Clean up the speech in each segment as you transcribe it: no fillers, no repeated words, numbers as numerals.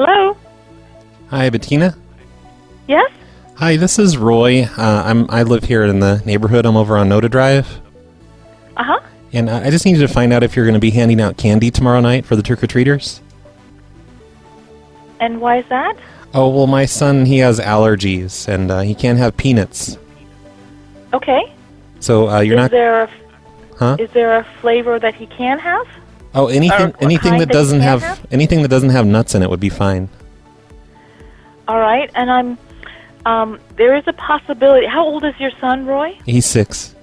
Hello? Hi, Bettina. Yes? Hi, this is Roy. I live here in the neighborhood. I'm over on Noda Drive. Uh-huh. And I just needed to find out if you're going to be handing out candy tomorrow night for the trick-or-treaters. And why is that? Oh, well, my son, he has allergies, and he can't have peanuts. Okay. So you're not... Is there a flavor that he can have? Oh, anything that doesn't have anything that doesn't have nuts in it would be fine. All right, and there is a possibility. How old is your son, Roy? He's 6.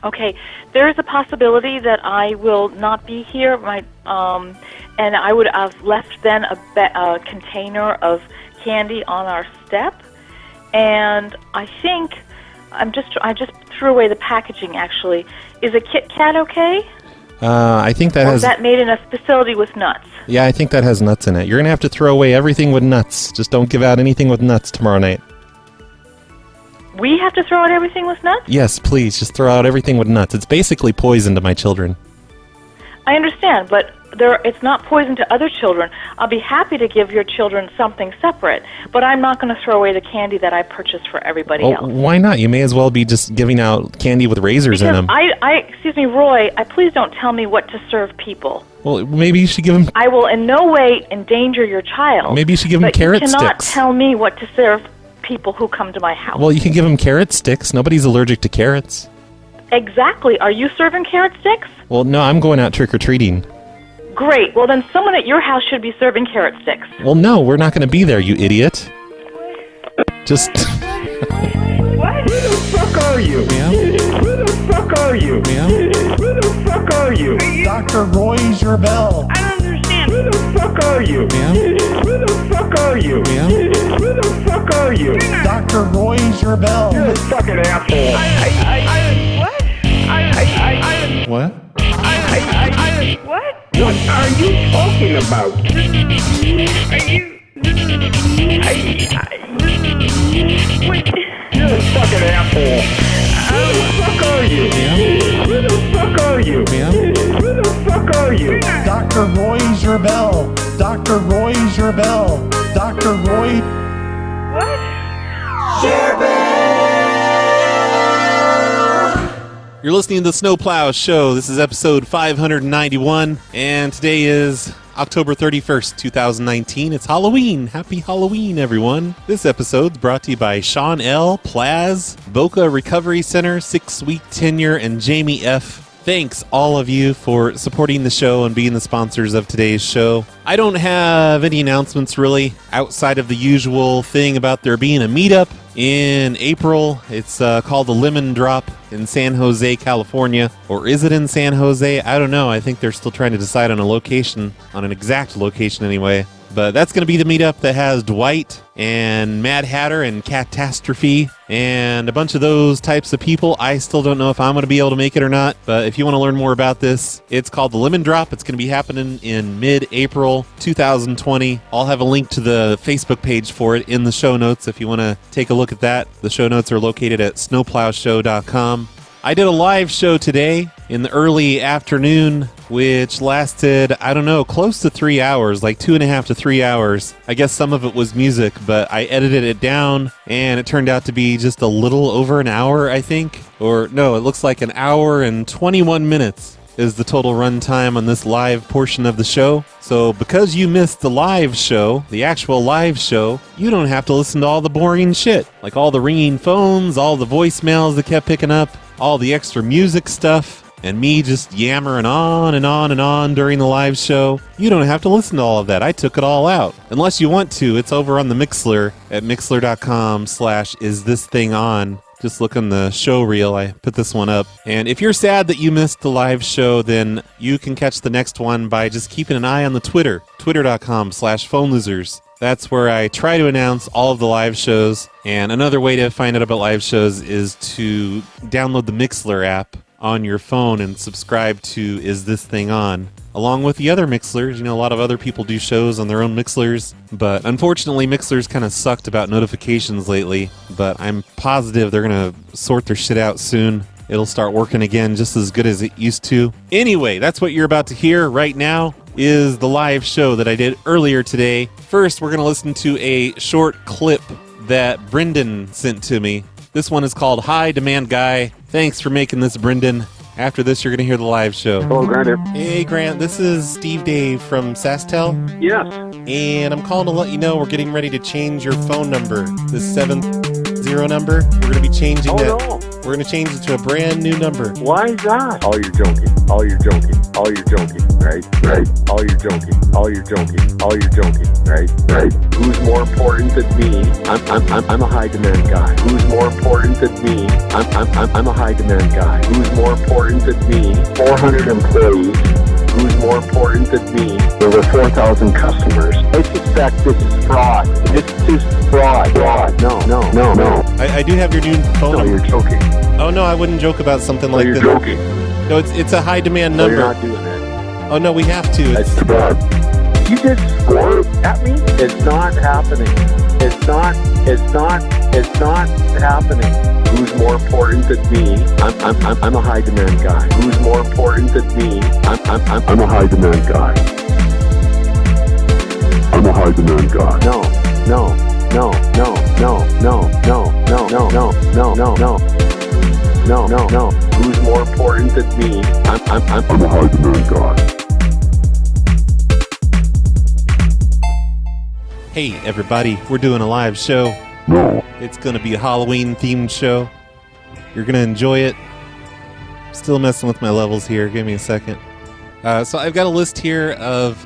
Okay, there is a possibility that I will not be here. And I would have left then a container of candy on our step, and I think I just threw away the packaging. Actually, is a Kit Kat okay? I think that Is that made in a facility with nuts? Yeah, I think that has nuts in it. You're going to have to throw away everything with nuts. Just don't give out anything with nuts tomorrow night. We have to throw out everything with nuts? Yes, please. Just throw out everything with nuts. It's basically poison to my children. I understand, but it's not poison to other children. I'll be happy to give your children something separate, but I'm not going to throw away the candy that I purchased for everybody else. Why not? You may as well be just giving out candy with razors in them. Excuse me, Roy, please don't tell me what to serve people. Well, maybe you should give them... I will in no way endanger your child. Maybe you should give them carrot sticks. But you cannot tell me what to serve people who come to my house. Well, you can give them carrot sticks. Nobody's allergic to carrots. Exactly. Are you serving carrot sticks? Well, no, I'm going out trick-or-treating. Great. Well, then someone at your house should be serving carrot sticks. Well, no, we're not going to be there, you idiot. Just... What? Who the fuck are you? Yeah? Who the fuck are you? Yeah? Who the fuck are you? Dr. Roy Gerbel. I don't understand. Who the fuck are you? Yeah? Who the fuck are you? Yeah? Who the fuck are you? Dr. Roy Gerbel. You're a fucking asshole. What? What? What are you talking about? You're a fucking asshole. Who the fuck are you? Yeah? Who the fuck are you? Yeah? Who the fuck are you? Dr. Roy Gerbel. Dr. Roy Gerbel. Dr. Roy... What? You're listening to the Snow Plow Show. This is episode 591, and today is October 31st, 2019. It's Halloween. Happy Halloween, everyone. This episode's brought to you by Sean L., Plaas, Boca Recovery Center, 6WeekTenure, and Jamie F. Thanks, all of you, for supporting the show and being the sponsors of today's show. I don't have any announcements, really, outside of the usual thing about there being a meetup in April. It's called the Lemon Drop in San Jose, California. Or is it in San Jose? I don't know. I think they're still trying to decide on a location, on an exact location anyway. But that's going to be the meetup that has Dwight and Mad Hatter and Catastrophe and a bunch of those types of people. I still don't know if I'm going to be able to make it or not. But if you want to learn more about this, it's called the Lemon Drop. It's going to be happening in mid-April 2020. I'll have a link to the Facebook page for it in the show notes if you want to take a look at that. The show notes are located at snowplowshow.com. I did a live show today in the early afternoon, which lasted, I don't know, close to 3 hours, like 2.5 to 3 hours. I guess some of it was music, but I edited it down, and it turned out to be just a little over an hour, I think. Or, no, it looks like an hour and 21 minutes is the total run time on this live portion of the show. So because you missed the live show, the actual live show, you don't have to listen to all the boring shit. Like all the ringing phones, all the voicemails that kept picking up, all the extra music stuff, and me just yammering on and on and on during the live show. You don't have to listen to all of that. I took it all out. Unless you want to, it's over on the Mixler at mixler.com/isthisthingOn. Just look on the show reel. I put this one up. And if you're sad that you missed the live show, then you can catch the next one by just keeping an eye on the Twitter, twitter.com/phonelosers. That's where I try to announce all of the live shows. And another way to find out about live shows is to download the Mixler app on your phone and subscribe to Is This Thing On? Along with the other Mixlers. You know, a lot of other people do shows on their own Mixlers, but unfortunately Mixler's kind of sucked about notifications lately, but I'm positive they're going to sort their shit out soon. It'll start working again just as good as it used to. Anyway, that's what you're about to hear right now. is the live show that I did earlier today. First, we're going to listen to a short clip that Brendan sent to me. This one is called High Demand Guy. Thanks for making this, Brendan. After this, you're going to hear the live show. Hello, Grant. Hey, Grant. This is Steve Dave from SaskTel. Yes. And I'm calling to let you know we're getting ready to change your phone number. This 70 number, we're going to be changing that. No. We're going to change it to a brand new number. Why is that? All you're joking. All you're joking. All you're joking. Right? Right. All you're joking. All you're joking. All you're joking. Right? Right. Who's more important than me? I'm a high demand guy. Who's more important than me? I'm a high demand guy. Who's more important than me? 400 employees. Who's more important than me? Over 4,000 customers. I suspect this is fraud. This is fraud. Fraud. No. I do have your new phone No, number. you're joking. Oh, no, I wouldn't joke about something No, like you're this. joking. No, it's a high demand No, number. you're not doing that. Oh, no, we have to. That's It's, fraud. You just swore at me? It's not happening. It's not happening. Who's more important than me? I'm a high demand guy. Who's more important than me? I'm a high demand guy. I'm a high demand guy. No. Who's more important than me? I'm a high demand guy. hey, everybody, we're doing a live show. No. It's going to be a Halloween-themed show. You're going to enjoy it. Still messing with my levels here. Give me a second. So I've got a list here of...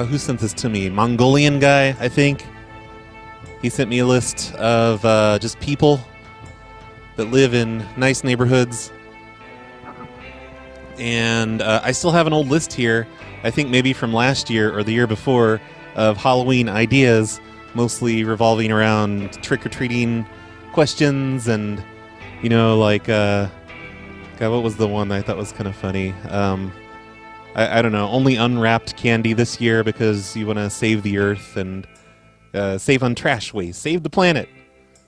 who sent this to me? Mongolian Guy, I think. He sent me a list of just people that live in nice neighborhoods. And I still have an old list here, I think maybe from last year or the year before, of Halloween ideas, mostly revolving around trick-or-treating questions and, you know, like, God, what was the one I thought was kind of funny? I don't know, only unwrapped candy this year because you want to save the earth and save on trash waste, save the planet,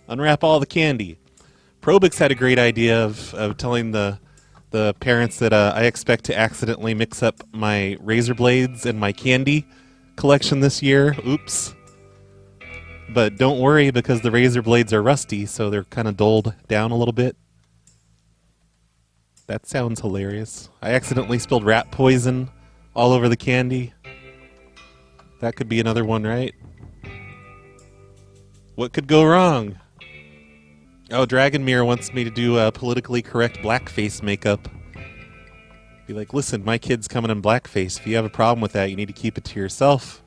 unwrap all the candy. Probix had a great idea of telling the parents that I expect to accidentally mix up my razor blades and my candy collection this year. Oops. But don't worry because the razor blades are rusty, so they're kind of dulled down a little bit. That sounds hilarious. I accidentally spilled rat poison all over the candy. That could be another one, right? What could go wrong? Oh, Dragonmere wants me to do politically correct blackface makeup. Be like, listen, my kid's coming in blackface. If you have a problem with that, you need to keep it to yourself.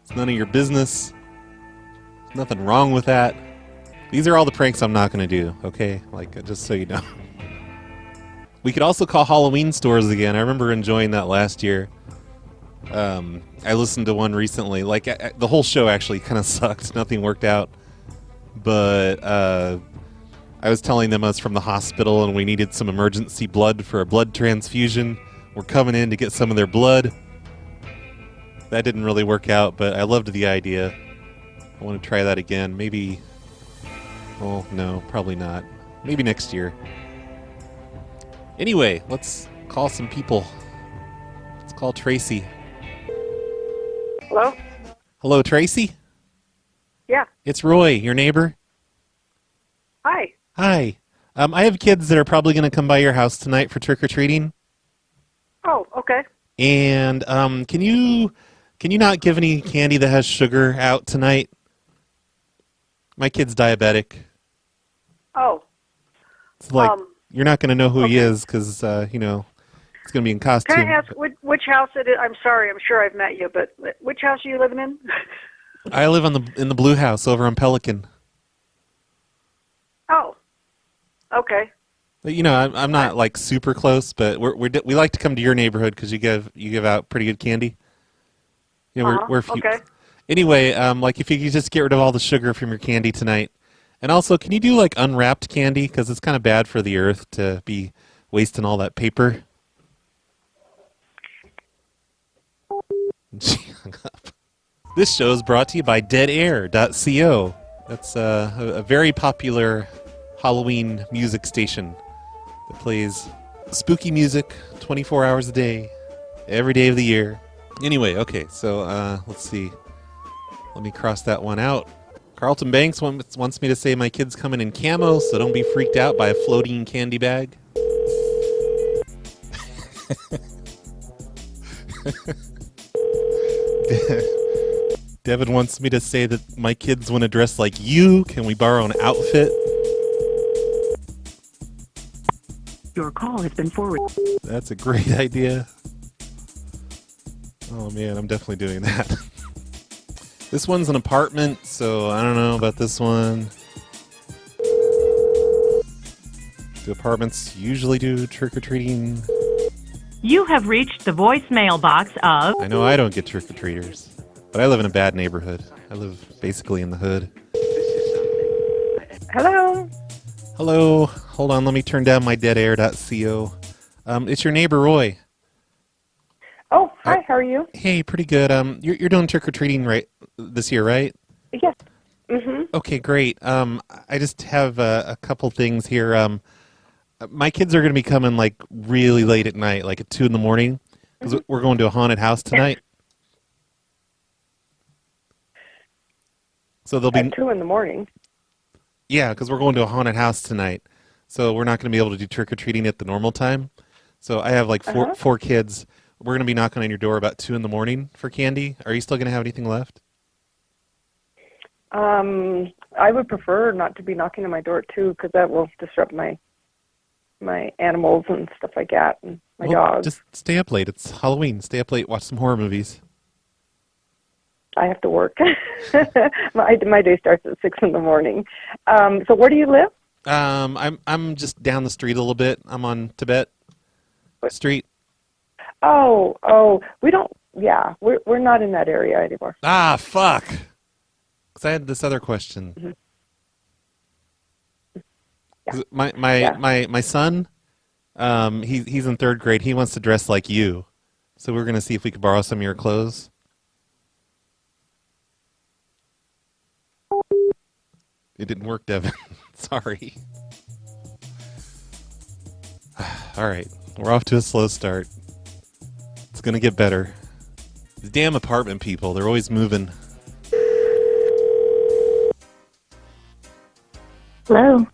It's none of your business. There's nothing wrong with that. These are all the pranks I'm not going to do, okay? Like, just so you know. We could also call Halloween stores again. I remember enjoying that last year. I listened to one recently. Like, the whole show actually kind of sucked. Nothing worked out. But I was telling them I was from the hospital and we needed some emergency blood for a blood transfusion. We're coming in to get some of their blood. That didn't really work out, but I loved the idea. I want to try that again. Maybe... Oh, no, probably not. Maybe next year. Anyway, let's call some people. Let's call Tracy. Hello? Hello, Tracy? Yeah. It's Roy, your neighbor. Hi. Hi. I have kids that are probably going to come by your house tonight for trick-or-treating. Oh, okay. And can you not give any candy that has sugar out tonight? My kid's diabetic. Oh. It's like, you're not going to know who he Okay. is because, you know, it's going to be in costume. Can I ask which house it is? I'm sorry, I'm sure I've met you, but which house are you living in? I live in the blue house over on Pelican. Oh. Okay. But, you know, I'm not like super close, but we like to come to your neighborhood because you give out pretty good candy. You know, we're few. Okay. Anyway, like if you could just get rid of all the sugar from your candy tonight, and also can you do like unwrapped candy because it's kind of bad for the earth to be wasting all that paper. She hung up. This show is brought to you by deadair.co. That's a very popular Halloween music station that plays spooky music 24 hours a day, every day of the year. Anyway, okay, so let's see. Let me cross that one out. Carlton Banks wants me to say my kid's coming in camo, so don't be freaked out by a floating candy bag. Devin wants me to say that my kids want to dress like you. Can we borrow an outfit? Your call has been forwarded. That's a great idea. Oh man, I'm definitely doing that. This one's an apartment, so I don't know about this one. Do apartments usually do trick-or-treating? You have reached the voicemail box of... I know I don't get trick-or-treaters, but I live in a bad neighborhood. I live basically in the hood. Hello. Hello. Hold on, let me turn down my deadair.co. It's your neighbor, Roy. Oh, hi. How are you? Hey, pretty good. You're doing trick-or-treating right this year, right? Yes. Mm-hmm. Okay, great. I just have a couple things here. My kids are going to be coming like really late at night, like at 2 in the morning, because we're going to a haunted house tonight. So they'll be At 2 in the morning. Yeah, because we're going to a haunted house tonight, so we're not going to be able to do trick or treating at the normal time. So I have like four kids. We're going to be knocking on your door about 2 in the morning for candy. Are you still going to have anything left? I would prefer not to be knocking on my door too, because that will disrupt my animals and stuff like that, and my dogs. Just stay up late. It's Halloween. Stay up late. Watch some horror movies. I have to work. my day starts at 6 in the morning. So where do you live? I'm just down the street a little bit. I'm on Tibet Street. Oh, we don't. Yeah, we're not in that area anymore. Ah, fuck. Because I had this other question. Mm-hmm. My son, he's in 3rd grade. He wants to dress like you, so we're gonna see if we could borrow some of your clothes. It didn't work, Devin. Sorry. All right, we're off to a slow start. It's gonna get better. The damn apartment people, they're always moving. Hello.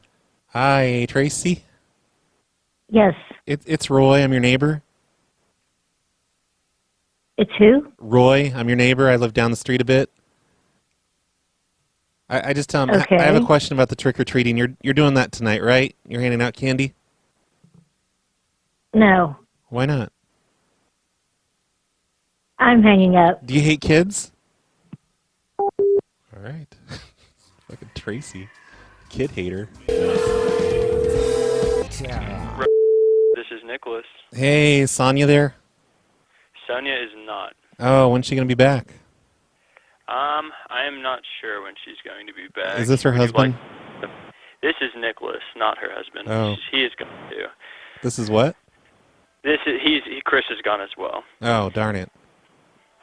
Hi, Tracy. Yes. It's Roy. I'm your neighbor. It's who? Roy. I'm your neighbor. I live down the street a bit. I just Okay. I have a question about the trick or treating. You're doing that tonight, right? You're handing out candy? No. Why not? I'm hanging up. Do you hate kids? All right. Fucking Tracy. Kid hater. This is Nicholas. Hey, Sonia there? Sonia is not. Oh, when's she going to be back? I am not sure when she's going to be back. Is this her husband? This is Nicholas, not her husband. Oh. He is gone too. This is what? Chris is gone as well. Oh, darn it.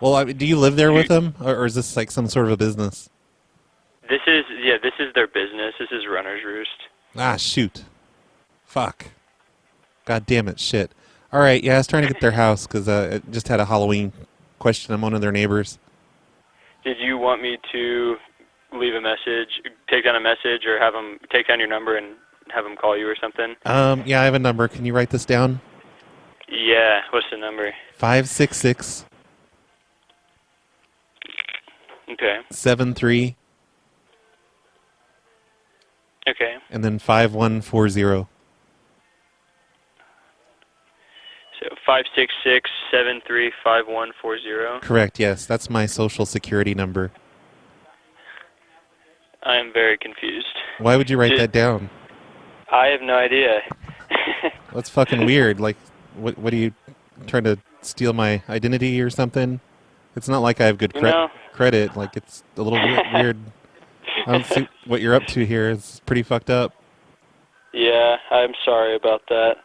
Well, do you live there with him, or is this like some sort of a business? This is their business. This is Runner's Roost. Ah, shoot. Fuck. God damn it, shit. All right, yeah, I was trying to get their house because I just had a Halloween question. I'm one of their neighbors. Did you want me to leave a message, take down a message, or have them take down your number and have them call you or something? Yeah, I have a number. Can you write this down? Yeah, what's the number? 566. Okay. 73. Okay. And then 5140. So 566-735140. Correct, yes. That's my social security number. I am very confused. Why would you write that down? I have no idea. That's fucking weird. Like, what are you trying to steal my identity or something? It's not like I have good credit. Like, it's a little weird. I don't see what you're up to here. It's pretty fucked up. Yeah, I'm sorry about that.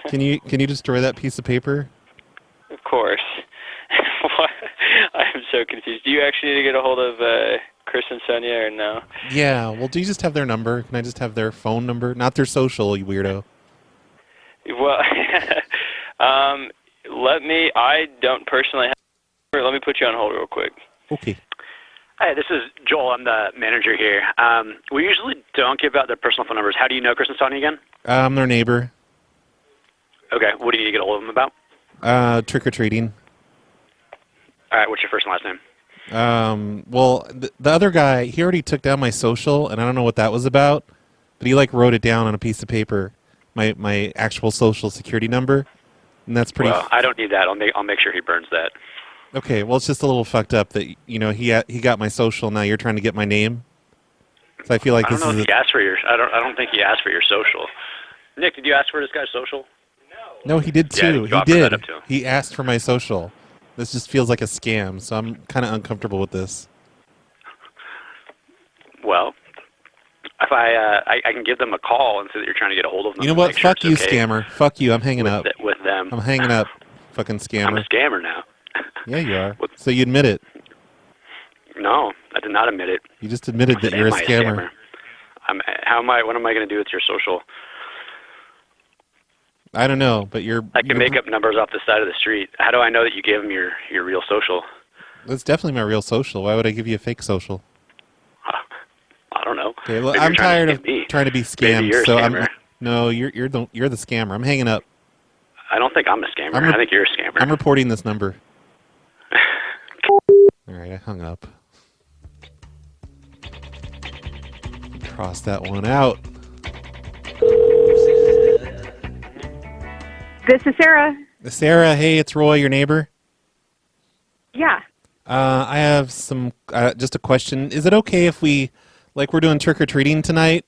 Can you destroy that piece of paper? Of course. I'm so confused. Do you actually need to get a hold of Chris and Sonia or no? Yeah. Well, do you just have their number? Can I just have their phone number? Not their social, you weirdo. Well, I don't personally have Let me put you on hold real quick. Okay. Hi, this is Joel. I'm the manager here. We usually don't give out their personal phone numbers. How do you know Chris and Sonia again? I'm their neighbor. Okay. What do you need to get a hold of them about? Trick-or-treating. All right. What's your first and last name? Well, the other guy, he already took down my social, and I don't know what that was about, but he, wrote it down on a piece of paper, my actual social security number, and that's pretty... Well, I don't need that. I'll make sure he burns that. Okay, well, it's just a little fucked up that, he got my social, now you're trying to get my name. So I feel like I don't know if he asked for your... I don't think he asked for your social. Nick, did you ask for this guy's social? No, he did too. Yeah, he did. That up to him. He asked for my social. This just feels like a scam, so I'm kind of uncomfortable with this. Well, if I can give them a call and say that you're trying to get a hold of them. You know what? Fuck you, scammer. Fuck you. I'm hanging up. With them. I'm hanging up, fucking scammer. I'm a scammer now. Yeah, you are. So you admit it. No, I did not admit it. You just admitted that you're a scammer. What am I going to do with your social? I don't know, but I can make up numbers off the side of the street. How do I know that you gave him your real social? That's definitely my real social. Why would I give you a fake social? I don't know. Okay, well, I'm tired of trying to be scammed. You're so a scammer. you're the scammer. I'm hanging up. I don't think I'm a scammer. I think you're a scammer. I'm reporting this number. All right, I hung up. Cross that one out. This is Sarah. Sarah, hey, it's Roy, your neighbor. Yeah. I have just a question. Is it okay if we're doing trick-or-treating tonight,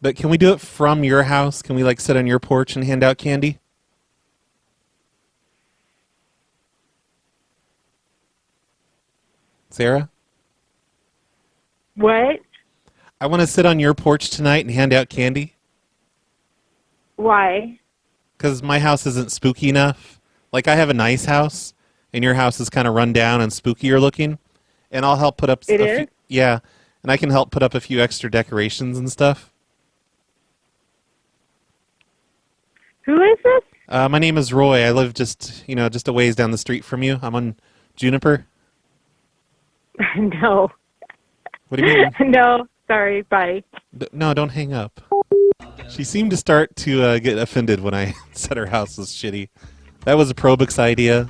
but can we do it from your house? Can we, sit on your porch and hand out candy? Sarah? What? I want to sit on your porch tonight and hand out candy. Why? Because my house isn't spooky enough. I have a nice house, and your house is kind of run down and spookier looking. And I'll help put up... Yeah, and I can help put up a few extra decorations and stuff. Who is this? My name is Roy. I live just a ways down the street from you. I'm on Juniper. No. What do you mean? No, sorry, bye. No, don't hang up. She seemed to start to get offended when I said her house was shitty. That was a Probix idea.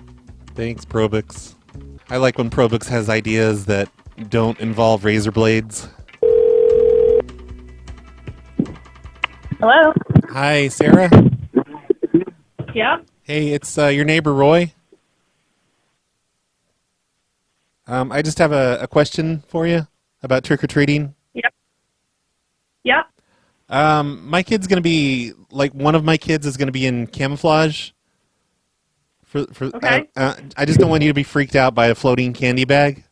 Thanks, Probix. I like when Probix has ideas that don't involve razor blades. Hello? Hi, Sarah? Yeah? Hey, it's your neighbor, Roy. I just have a question for you about trick-or-treating. Yep. Yep. My kid's going to be, one of my kids is going to be in camouflage. Okay. I just don't want you to be freaked out by a floating candy bag.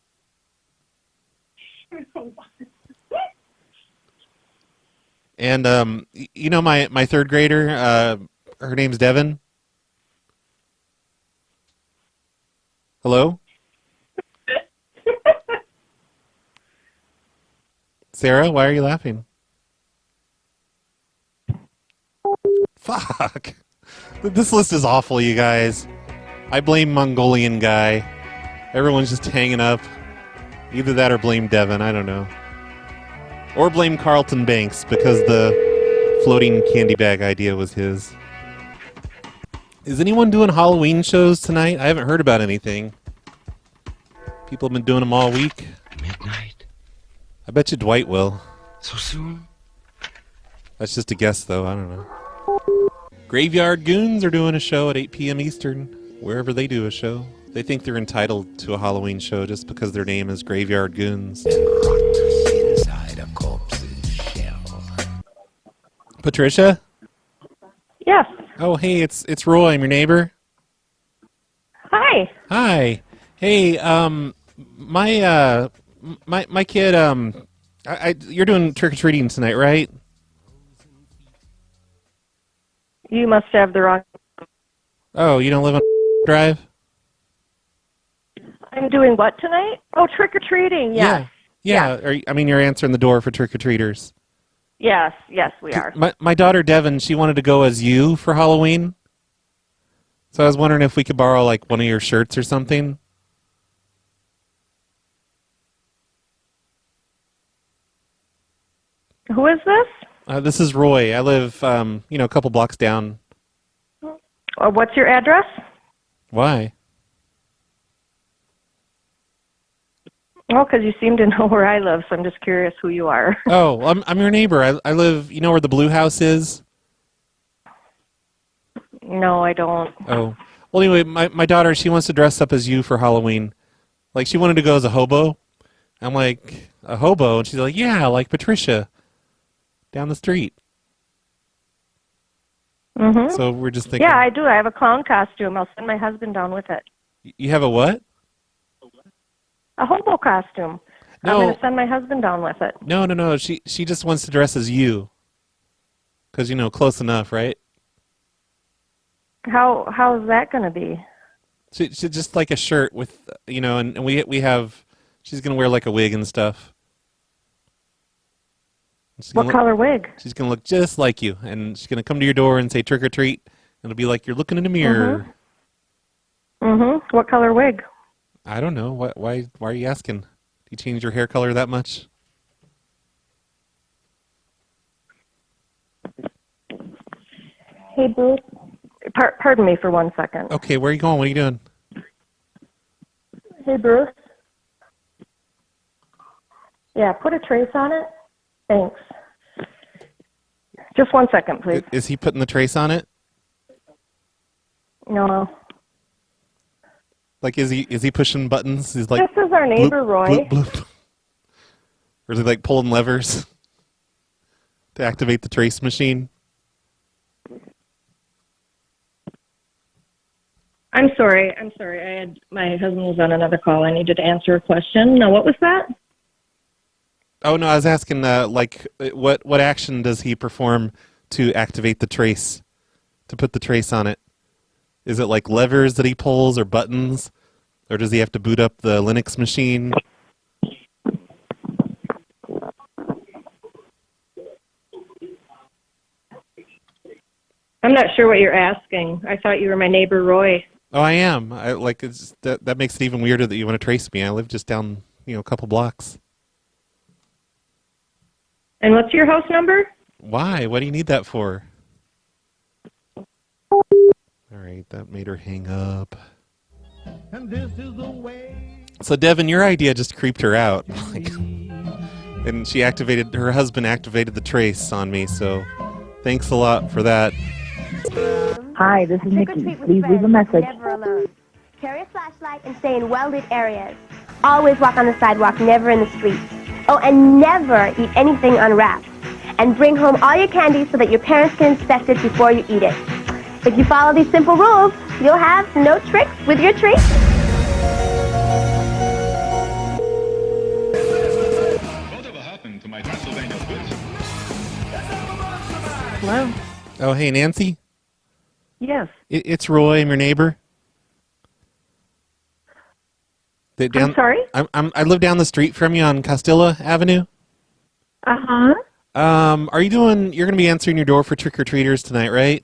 And, my third grader, her name's Devin. Hello? Sarah, why are you laughing? Fuck. This list is awful, you guys. I blame Mongolian Guy. Everyone's just hanging up. Either that or blame Devin, I don't know. Or blame Carlton Banks because the floating candy bag idea was his. Is anyone doing Halloween shows tonight? I haven't heard about anything. People have been doing them all week. Midnight. I bet you Dwight will. So soon? That's just a guess, though. I don't know. Graveyard Goons are doing a show at 8 p.m. Eastern, wherever they do a show. They think they're entitled to a Halloween show just because their name is Graveyard Goons. Inside a corpse's shell. Patricia? Yes. Oh, hey, it's Roy. I'm your neighbor. Hi. Hi. Hey, my kid, you're doing trick-or-treating tonight, right? You must have the wrong... Oh, you don't live on Drive? I'm doing what tonight? Oh, trick-or-treating, yes. Yeah. You're answering the door for trick-or-treaters. Yes, we are. My daughter, Devin, she wanted to go as you for Halloween. So I was wondering if we could borrow, one of your shirts or something. Who is this? This is Roy. I live, a couple blocks down. What's your address? Why? Well, because you seem to know where I live, so I'm just curious who you are. Oh, I'm your neighbor. I live, you know where the Blue House is? No, I don't. Oh. Well, anyway, my daughter, she wants to dress up as you for Halloween. Like, she wanted to go as a hobo. I'm like, a hobo? And she's like, yeah, like Patricia down the street. Mm-hmm. So we're just thinking. Yeah, I do. I have a clown costume. I'll send my husband down with it. You have a what? A hobo costume. No. I'm going to send my husband down with it. No. She just wants to dress as you. Because, close enough, right? How is that going to be? She just like a shirt with, and we have, she's going to wear like a wig and stuff. What color wig? She's going to look just like you. And she's going to come to your door and say trick or treat. And it'll be like you're looking in a mirror. Mm-hmm. What color wig? I don't know. Why are you asking? Do you change your hair color that much? Hey, Bruce. Pardon me for 1 second. Okay, where are you going? What are you doing? Hey, Bruce. Yeah, put a trace on it. Thanks. Just 1 second, please. Is he putting the trace on it? No. Like, is he pushing buttons? He's like, this is our neighbor, bloop, Roy. bloop, bloop. Or is he like pulling levers to activate the trace machine? I'm sorry. My husband was on another call. I needed to answer a question. Now, what was that? Oh no, I was asking what action does he perform to activate the trace, to put the trace on it? Is it like levers that he pulls or buttons, or does he have to boot up the Linux machine? I'm not sure what you're asking. I thought you were my neighbor, Roy. Oh, I am. That makes it even weirder that you want to trace me. I live just down, a couple blocks. And what's your house number? Why? What do you need that for? All right, that made her hang up. And this is the way. So, Devin, your idea just creeped her out. And her husband activated the trace on me, so thanks a lot for that. Hi, this is Nikki. Please leave a message. Never alone. Carry a flashlight and stay in well-lit areas. Always walk on the sidewalk, never in the street. Oh, and never eat anything unwrapped. And bring home all your candy so that your parents can inspect it before you eat it. If you follow these simple rules, you'll have no tricks with your treat. Whatever happened to my Transylvania quiz? Hello? Oh, hey, Nancy? Yes. It's Roy. I'm your neighbor. I'm sorry? I live down the street from you on Castilla Avenue. Uh-huh. You're going to be answering your door for trick-or-treaters tonight, right?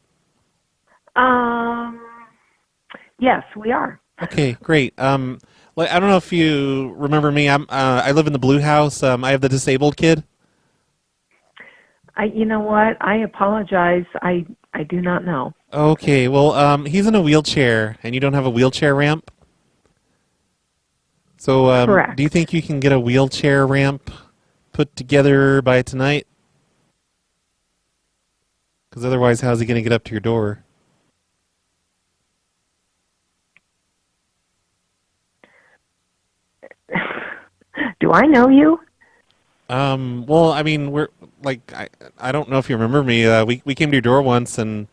Yes, we are. Okay, great. I don't know if you remember me. I live in the Blue House. I have the disabled kid. You know what? I apologize. I do not know. Okay, well, he's in a wheelchair, and you don't have a wheelchair ramp? So, Correct. Do you think you can get a wheelchair ramp put together by tonight? Because otherwise, how's he going to get up to your door? Do I know you? Well, I mean, we're like, I don't know if you remember me. We came to your door once and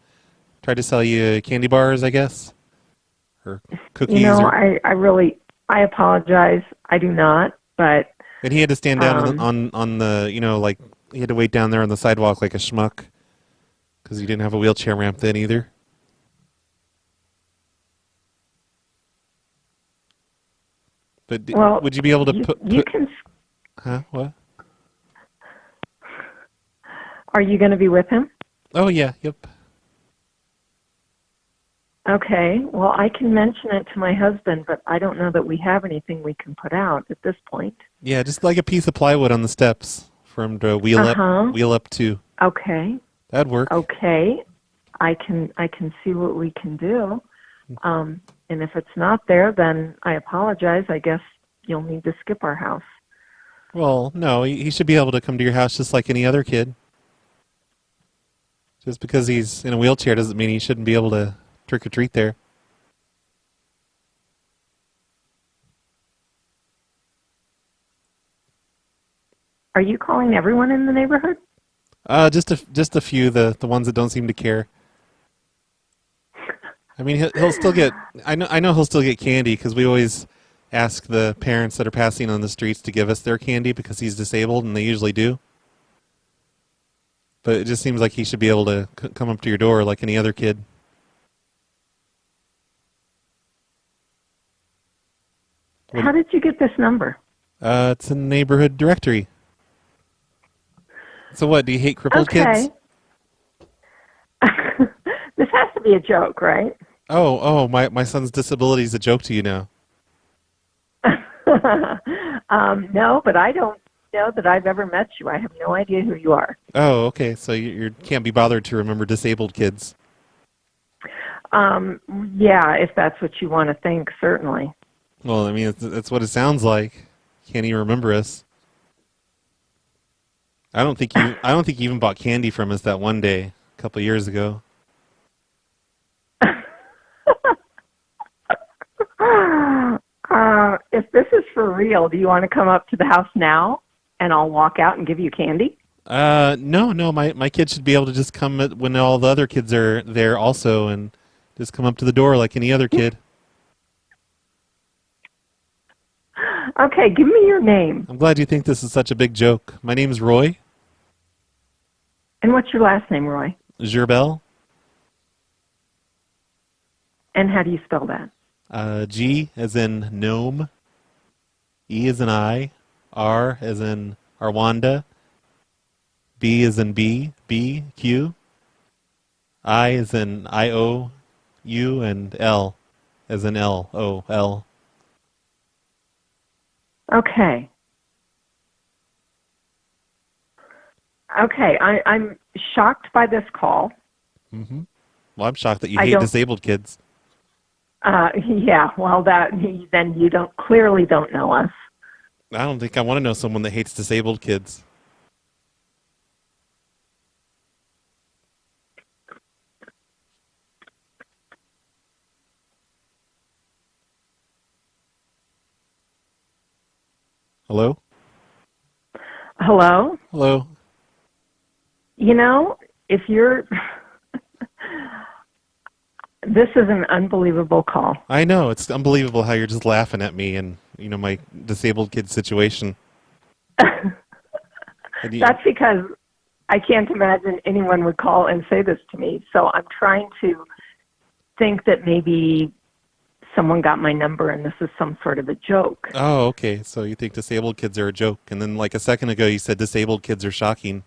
tried to sell you candy bars, I guess, or cookies. You know, I apologize. I do not, but. And he had to stand down on the, he had to wait down there on the sidewalk like a schmuck because he didn't have a wheelchair ramp then either. But would you be able to put? You can. Huh? What? Are you going to be with him? Oh yeah. Yep. Okay. Well, I can mention it to my husband, but I don't know that we have anything we can put out at this point. Yeah, just like a piece of plywood on the steps for him to wheel up to. Okay. That'd work. Okay. I can see what we can do. And if it's not there, then I apologize. I guess you'll need to skip our house. Well, no, he should be able to come to your house just like any other kid. Just because he's in a wheelchair doesn't mean he shouldn't be able to trick or treat there. Are you calling everyone in the neighborhood? Just a few, the ones that don't seem to care. I mean, he'll still get. I know he'll still get candy because we always ask the parents that are passing on the streets to give us their candy because he's disabled, and they usually do. But it just seems like he should be able to come up to your door like any other kid. How did you get this number? It's a neighborhood directory. So what, do you hate crippled kids? This has to be a joke, right? Oh, my son's disability is a joke to you now. No, but I don't know that I've ever met you. I have no idea who you are. Oh, okay. So you can't be bothered to remember disabled kids. Yeah, if that's what you want to think, certainly. Well, I mean, that's what it sounds like. Can't even remember us. I don't think you even bought candy from us that one day a couple of years ago. If this is for real, do you want to come up to the house now and I'll walk out and give you candy? No. My kid should be able to just come when all the other kids are there also and just come up to the door like any other kid. Okay, give me your name. I'm glad you think this is such a big joke. My name's Roy. And what's your last name, Roy? Gerbel. And how do you spell that? G as in gnome. E as in I. R as in Arwanda. B as in B, Q. I as in I-O-U, and L as in L-O-L. Okay. Okay, I'm shocked by this call. Mm-hmm. Well, I'm shocked that you hate disabled kids. Yeah, well, then you clearly don't know us. I don't think I want to know someone that hates disabled kids. Hello? Hello? Hello. You know, if you're... This is an unbelievable call. I know. It's unbelievable how you're just laughing at me and, my disabled kid situation. That's because I can't imagine anyone would call and say this to me. So I'm trying to think that maybe someone got my number and this is some sort of a joke. Oh, okay. So you think disabled kids are a joke. And then like a second ago you said disabled kids are shocking.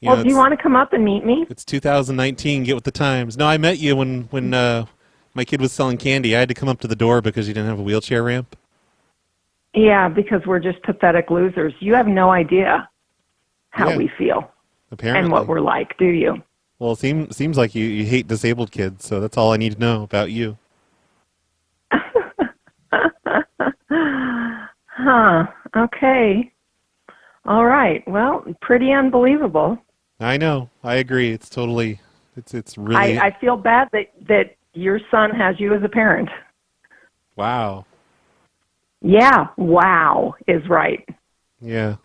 Do you want to come up and meet me? It's 2019. Get with the times. No, I met you when my kid was selling candy. I had to come up to the door because you didn't have a wheelchair ramp. Yeah, because we're just pathetic losers. You have no idea how we feel. Apparently. And what we're like, do you? Well, it seems like you hate disabled kids, so that's all I need to know about you. Huh. Okay. All right. Well, pretty unbelievable. I know. I agree. It's totally. It's really. I feel bad that your son has you as a parent. Wow. Yeah. Wow is right. Yeah.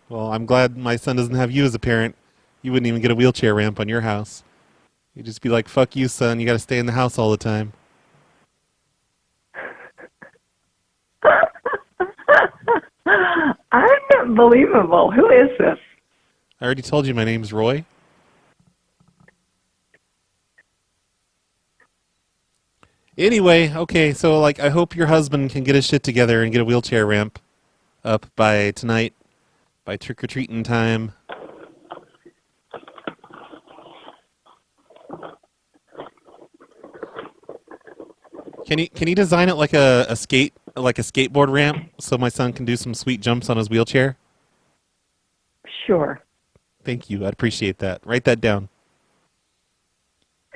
Well, I'm glad my son doesn't have you as a parent. You wouldn't even get a wheelchair ramp on your house. You'd just be like, "Fuck you, son. You got to stay in the house all the time." Unbelievable. Who is this? I already told you my name's Roy. Anyway, okay, so I hope your husband can get his shit together and get a wheelchair ramp up by tonight, by trick-or-treating time. Can he design it like a skateboard ramp so my son can do some sweet jumps on his wheelchair? Sure. Thank you. I'd appreciate that. Write that down.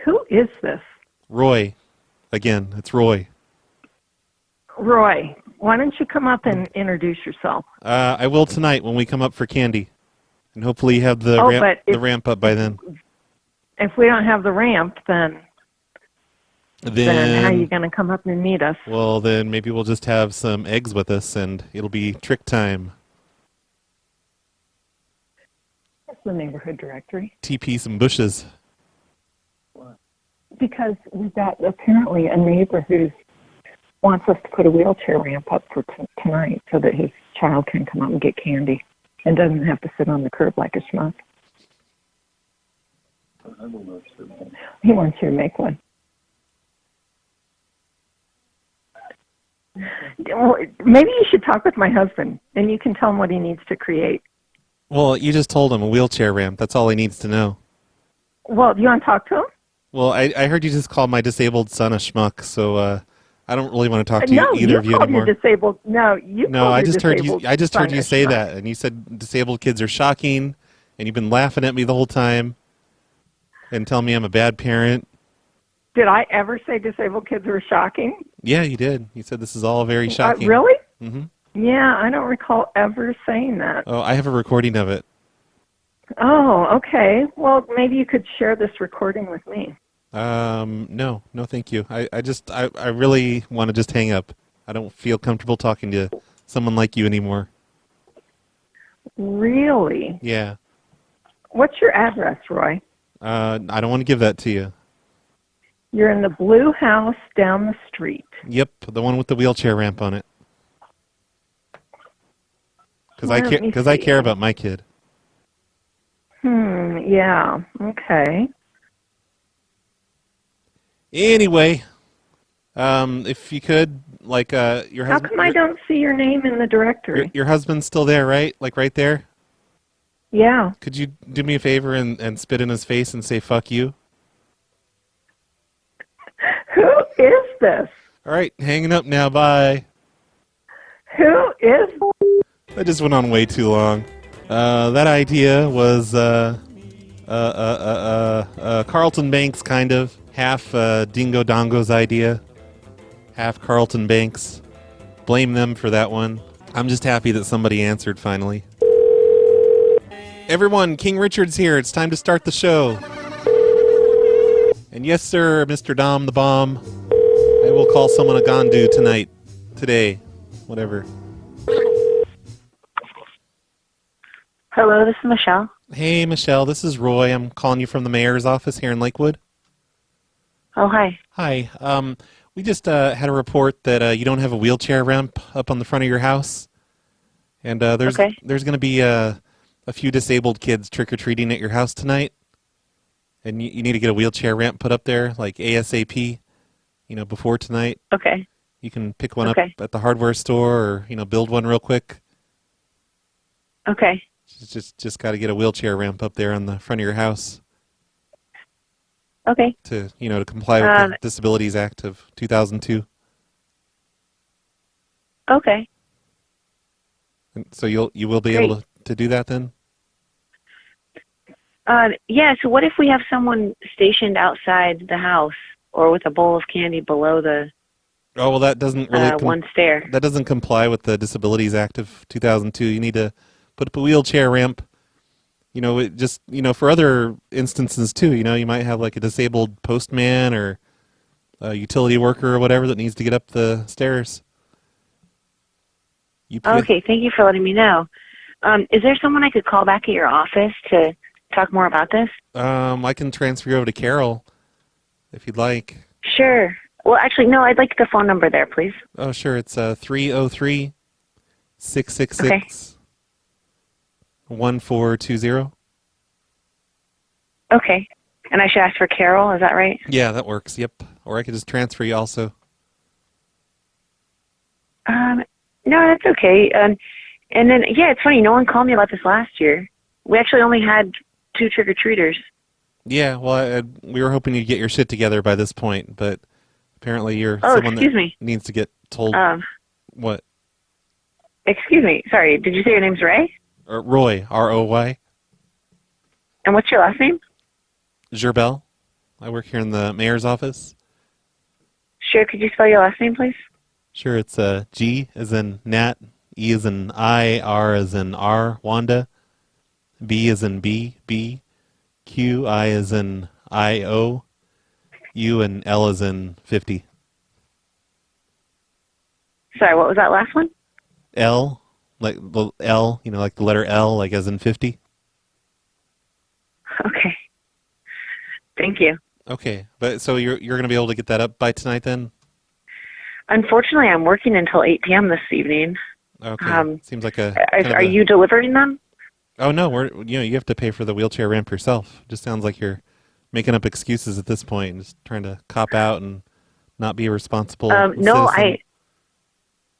Who is this? Roy. Again, it's Roy. Roy, why don't you come up and introduce yourself? I will tonight when we come up for candy. And hopefully you have the ramp up by then. If we don't have the ramp, then how are you going to come up and meet us? Well, then maybe we'll just have some eggs with us, and it'll be trick time. What's the neighborhood directory? TP some bushes. Because we've got apparently a neighbor who wants us to put a wheelchair ramp up for tonight so that his child can come out and get candy and doesn't have to sit on the curb like a schmuck. He wants you to make one. Maybe you should talk with my husband, and you can tell him what he needs to create. Well, you just told him a wheelchair ramp. That's all he needs to know. Well, do you want to talk to him? Well, I heard you just call my disabled son a schmuck, so I don't really want to talk to either of you anymore. I just heard you say that, and you said disabled kids are shocking, and you've been laughing at me the whole time and telling me I'm a bad parent. Did I ever say disabled kids are shocking? Yeah, you did. You said this is all very shocking. Really? Mm-hmm. Yeah, I don't recall ever saying that. Oh, I have a recording of it. Oh, okay. Well, maybe you could share this recording with me. No, thank you. I really want to just hang up. I don't feel comfortable talking to someone like you anymore. Really? Yeah. What's your address, Roy? I don't want to give that to you. You're in the blue house down the street. Yep, the one with the wheelchair ramp on it. Because I care about my kid. Yeah, okay. Anyway, if you could, your husband... How come I don't see your name in the directory? Your husband's still there, right? Like right there? Yeah. Could you do me a favor and spit in his face and say, fuck you? Who is this? All right, hanging up now, bye. Who is... That just went on way too long. That idea was Carlton Banks, kind of. Half Dingo Dongo's idea. Half Carlton Banks. Blame them for that one. I'm just happy that somebody answered finally. Everyone, King Richard's here. It's time to start the show. And yes, sir, Mr. Dom the Bomb. I will call someone a Gandu tonight. Today. Whatever. Hello, this is Michelle. Hey, Michelle, this is Roy. I'm calling you from the mayor's office here in Lakewood. Oh, hi. Hi. We just had a report that you don't have a wheelchair ramp up on the front of your house. And there's going to be a few disabled kids trick-or-treating at your house tonight. And you need to get a wheelchair ramp put up there, like ASAP, before tonight. Okay. You can pick one up at the hardware store or, build one real quick. Okay. Just got to get a wheelchair ramp up there on the front of your house. Okay. To comply with the Disabilities Act of 2002. Okay. And so you will be able to do that then? Yeah, so what if we have someone stationed outside the house or with a bowl of candy below the Oh, well, that doesn't really one stair? That doesn't comply with the Disabilities Act of 2002. You need to put up a wheelchair ramp. It just, for other instances too, you might have like a disabled postman or a utility worker or whatever that needs to get up the stairs. Okay, thank you for letting me know. Is there someone I could call back at your office to talk more about this? I can transfer you over to Carol if you'd like. Sure. Well, actually, no, I'd like the phone number there, please. Oh, sure. It's 303-666 1420. Okay. And I should ask for Carol, is that right? Yeah, that works. Yep. Or I could just transfer you also. No, that's okay. And then, yeah, it's funny. No one called me about this last year. We actually only had 2 trick-or-treaters. Yeah, well, we were hoping you'd get your shit together by this point, but apparently you're someone that needs to get told. What? Excuse me. Sorry, did you say your name's Ray? Roy, R-O-Y. And what's your last name? Gerbel. I work here in the mayor's office. Sure, could you spell your last name, please? Sure, it's G as in Nat, E as in I, R as in R, Wanda, B as in B, Q, I as in I, O, U, and L as in 50. Sorry, what was that last one? L, like the L, like the letter L, like as in 50. Okay. Thank you. Okay, but so you're going to be able to get that up by tonight then? Unfortunately, I'm working until 8 p.m. this evening. Okay, seems like a... Are you delivering them? Oh, no, you have to pay for the wheelchair ramp yourself. Just sounds like you're making up excuses at this point and just trying to cop out and not be a responsible No, citizen.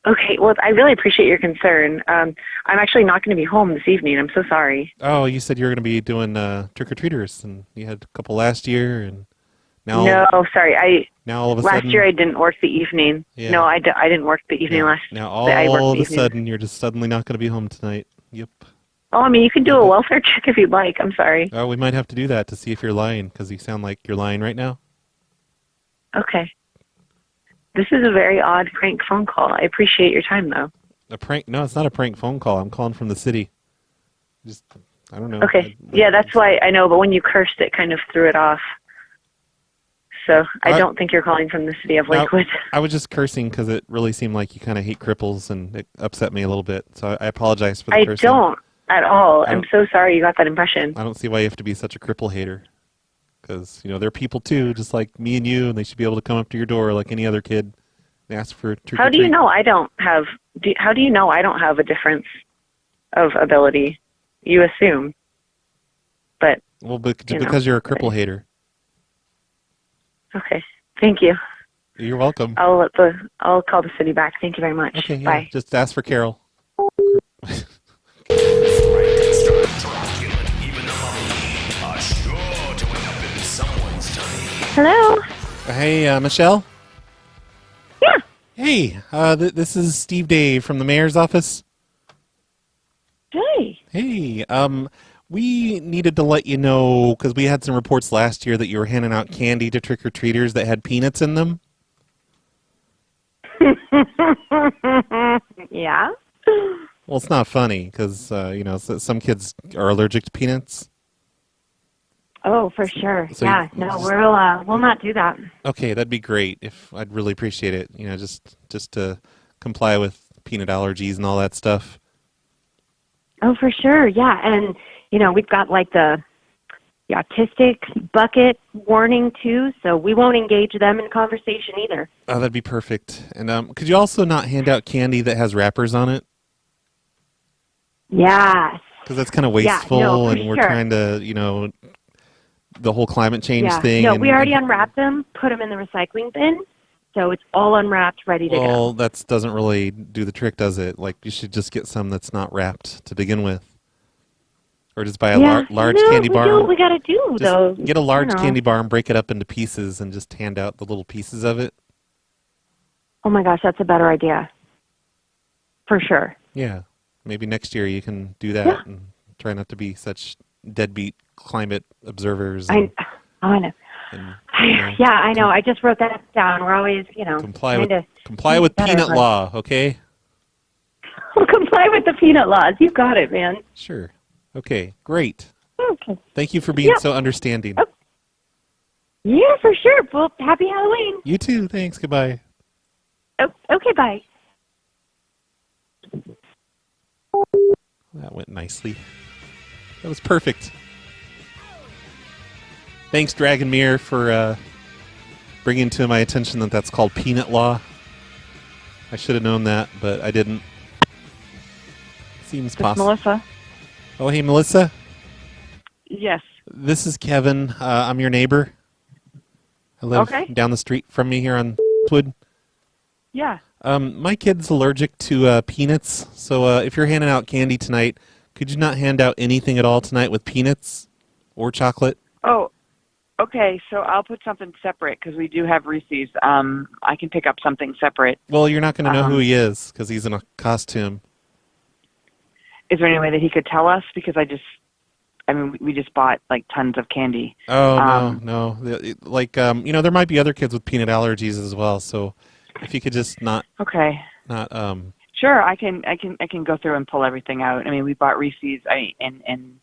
Okay, well, I really appreciate your concern. I'm actually not going to be home this evening. I'm so sorry. Oh, you said you were going to be doing trick-or-treaters, and you had a couple last year, and now... No, sorry. Now all of a last sudden... year I didn't work the evening. Yeah. No, I didn't work the evening last. Now I worked all the of a evening. sudden you're just suddenly not going to be home tonight. Yep. Oh, I mean, you can do a welfare check if you'd like. I'm sorry. Oh, we might have to do that to see if you're lying, because you sound like you're lying right now. Okay. This is a very odd prank phone call. I appreciate your time, though. A prank? No, it's not a prank phone call. I'm calling from the city. Just, I don't know. Okay. Yeah, that's why I know, but when you cursed, it kind of threw it off. So I don't think you're calling from the city of Lakewood. I was just cursing because it really seemed like you kind of hate cripples, and it upset me a little bit. So I apologize for the cursing. I don't at all. I'm so sorry you got that impression. I don't see why you have to be such a cripple hater. Because, they're people too, just like me and you, and they should be able to come up to your door like any other kid and ask for trick-or-treat. How do you know I don't have? How do you know I don't have a difference of ability? You assume, but well, because you're a cripple hater. Okay, thank you. You're welcome. I'll call the city back. Thank you very much. Okay, yeah, bye. just ask for Carol. Hello? Hey, Michelle? Yeah. Hey, this is Steve Dave from the mayor's office. Hey. Hey, we needed to let you know, because we had some reports last year that you were handing out candy to trick-or-treaters that had peanuts in them. Yeah? Well, it's not funny, because, some kids are allergic to peanuts. Oh, for sure. So yeah. No, we'll not do that. Okay, that'd be great. I'd really appreciate it. Just to comply with peanut allergies and all that stuff. Oh, for sure. Yeah. And, we've got like the autistic bucket warning too, so we won't engage them in conversation either. Oh, that'd be perfect. And could you also not hand out candy that has wrappers on it? Yes. Because that's kind of wasteful, Yeah, no, for and we're sure. trying to, the whole climate change thing. No, and, we already unwrapped them, put them in the recycling bin, so it's all unwrapped, ready to go. Well, that doesn't really do the trick, does it? Like, you should just get some that's not wrapped to begin with. Or just buy a large candy bar. Do what we got to do, though. Get a large candy bar and break it up into pieces and just hand out the little pieces of it. Oh, my gosh, that's a better idea. For sure. Yeah. Maybe next year you can do that and try not to be such deadbeat climate observers. I know. Yeah, I know. I just wrote that down. We're always, comply with peanut law, okay? We'll comply with the peanut laws. You got it, man. Sure. Okay, great. Okay. Thank you for being so understanding. Oh. Yeah, for sure. Well, happy Halloween. You too. Thanks. Goodbye. Oh, okay, bye. That went nicely. That was perfect. Thanks, Dragon Mirror, for bringing to my attention that that's called peanut law. I should have known that, but I didn't. Seems possible. Melissa. Oh, hey, Melissa. Yes. This is Kevin. I'm your neighbor. I live down the street from me here on Wood. Yeah. My kid's allergic to peanuts, so if you're handing out candy tonight, could you not hand out anything at all tonight with peanuts or chocolate? Oh, okay. So I'll put something separate because we do have Reese's. I can pick up something separate. Well, you're not going to know who he is because he's in a costume. Is there any way that he could tell us? Because I I mean, we just bought like tons of candy. Oh, no. Like, there might be other kids with peanut allergies as well. So if you could just not. Okay. Sure, I can go through and pull everything out. I mean, we bought Reese's and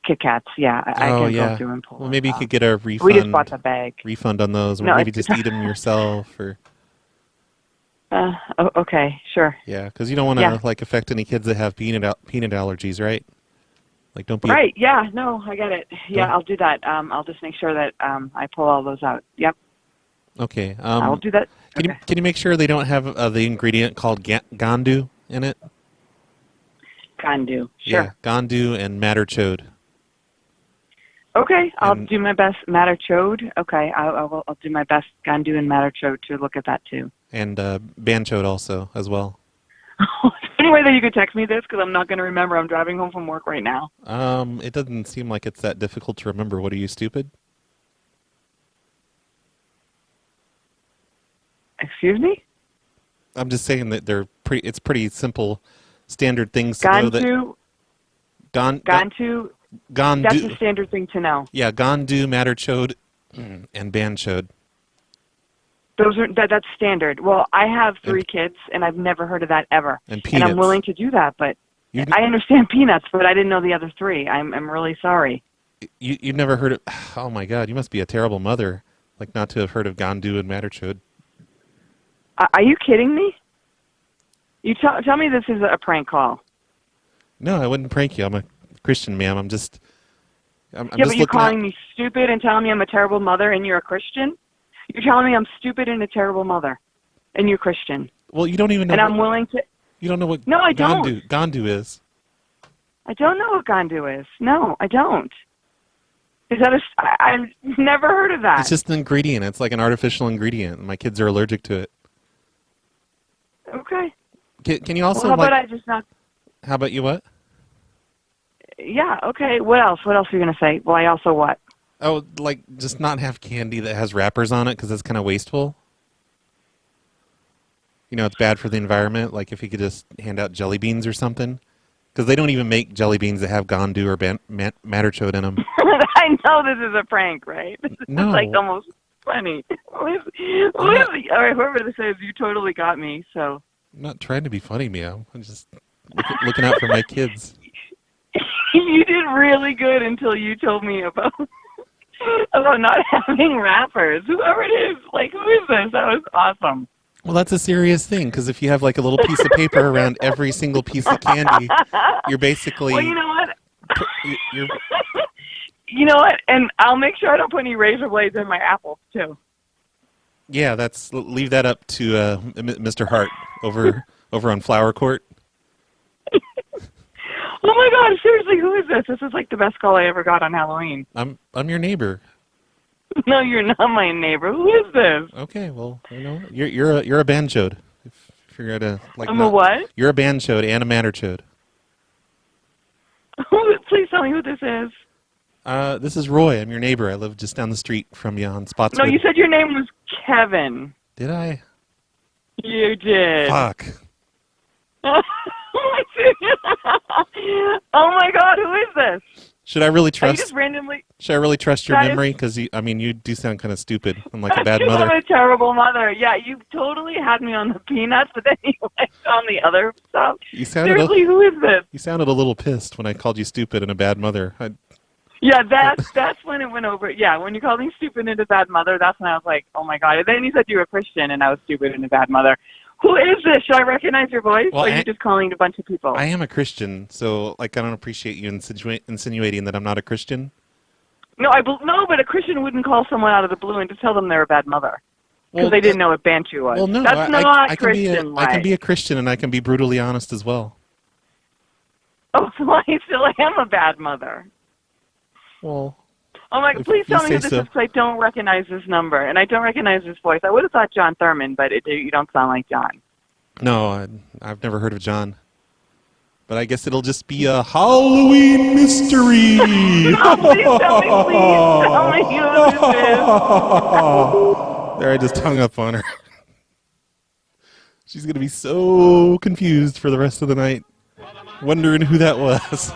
Kit Kats. Yeah, I can go through and pull. Well, maybe you could get a refund. We just bought the bag. Refund on those, or No, maybe just eat them yourself, or. Okay, sure. Yeah, because you don't want to like affect any kids that have peanut allergies, right? Like, don't be. Right. Yeah. No, I get it. Yeah, I'll do that. I'll just make sure that I pull all those out. Yep. Okay. I'll do that. Can you make sure they don't have the ingredient called gandu in it? Gandu. Sure. Yeah, gandu and madder chode. Okay, I'll do my best. Madder chode. Okay, I'll do my best. Gandu and madder chode to look at that too. And banchode also as well. Any way that you could text me this, because I'm not going to remember. I'm driving home from work right now. It doesn't seem like it's that difficult to remember. What, are you stupid? Excuse me? I'm just saying that it's pretty simple, standard things to know that. Gandu. That's a standard thing to know. Yeah, gandu, madder chode, and banchode. That's standard. Well, I have 3 kids, and I've never heard of that ever. And peanuts. And I'm willing to do that, but I understand peanuts, but I didn't know the other 3. I'm really sorry. You've never heard of? Oh my God, you must be a terrible mother, like not to have heard of gandu and madder chode. Are you kidding me? You tell me this is a prank call. No, I wouldn't prank you. I'm a Christian, ma'am. I'm just but you're calling me stupid and telling me I'm a terrible mother, and you're a Christian? You're telling me I'm stupid and a terrible mother, and you're Christian. Well, you don't even know. And I'm willing to. You don't know what I don't. Gandu is. I don't know what gandu is. No, I don't. Is that I've never heard of that. It's just an ingredient. It's like an artificial ingredient. My kids are allergic to it. Okay. Can you also? Well, how about I just not? How about you? What? Yeah. Okay. What else? What else are you gonna say? Well, I also what? Oh, like just not have candy that has wrappers on it because it's kind of wasteful. It's bad for the environment. Like if you could just hand out jelly beans or something, because they don't even make jelly beans that have gandu or madder chode in them. I know this is a prank, right? This is like almost funny. All right, whoever this is, you totally got me. So I'm not trying to be funny, Meow. I'm just looking out for my kids. You did really good until you told me about not having wrappers. Whoever it is, like, who is this? That was awesome. Well, that's a serious thing, because if you have like a little piece of paper around every single piece of candy, you're basically. Well, you know what? You know what? And I'll make sure I don't put any razor blades in my apples too. Yeah, leave that up to Mr. Hart over on Flower Court. Oh my God! Seriously, who is this? This is like the best call I ever got on Halloween. I'm your neighbor. No, you're not my neighbor. Who is this? Okay, well, you're a banchode. If you're gonna like. I'm a what? You're a banchode and a madder chode. Please tell me who this is. This is Roy. I'm your neighbor. I live just down the street from you on Spotswood. No, you said your name was Kevin. Did I? You did. Fuck. Oh my God, who is this? Should I really trust? Just randomly. Should I really trust your memory? Because you do sound kind of stupid. I'm like a bad mother. I'm a terrible mother. Yeah, you totally had me on the peanuts, but then you went on the other stuff. Seriously, who is this? You sounded a little pissed when I called you stupid and a bad mother. Yeah, that's when it went over. Yeah, when you called me stupid and a bad mother, that's when I was like, oh my God. And then you said you were a Christian and I was stupid and a bad mother. Who is this? Should I recognize your voice? Or are you just calling a bunch of people? I am a Christian, so I don't appreciate you insinuating that I'm not a Christian. No, but a Christian wouldn't call someone out of the blue and just tell them they're a bad mother. Because they didn't know what Bantu was. Well, no, that's not Christian. I can be a Christian and I can be brutally honest as well. Oh, so I still am a bad mother. Well... Oh my! Please tell me who this is, because I don't recognize this number, and I don't recognize this voice. I would have thought John Thurman, but you don't sound like John. No, I've never heard of John. But I guess it'll just be a Halloween mystery. Oh, please tell me who this is. There, I just hung up on her. She's going to be so confused for the rest of the night, wondering who that was.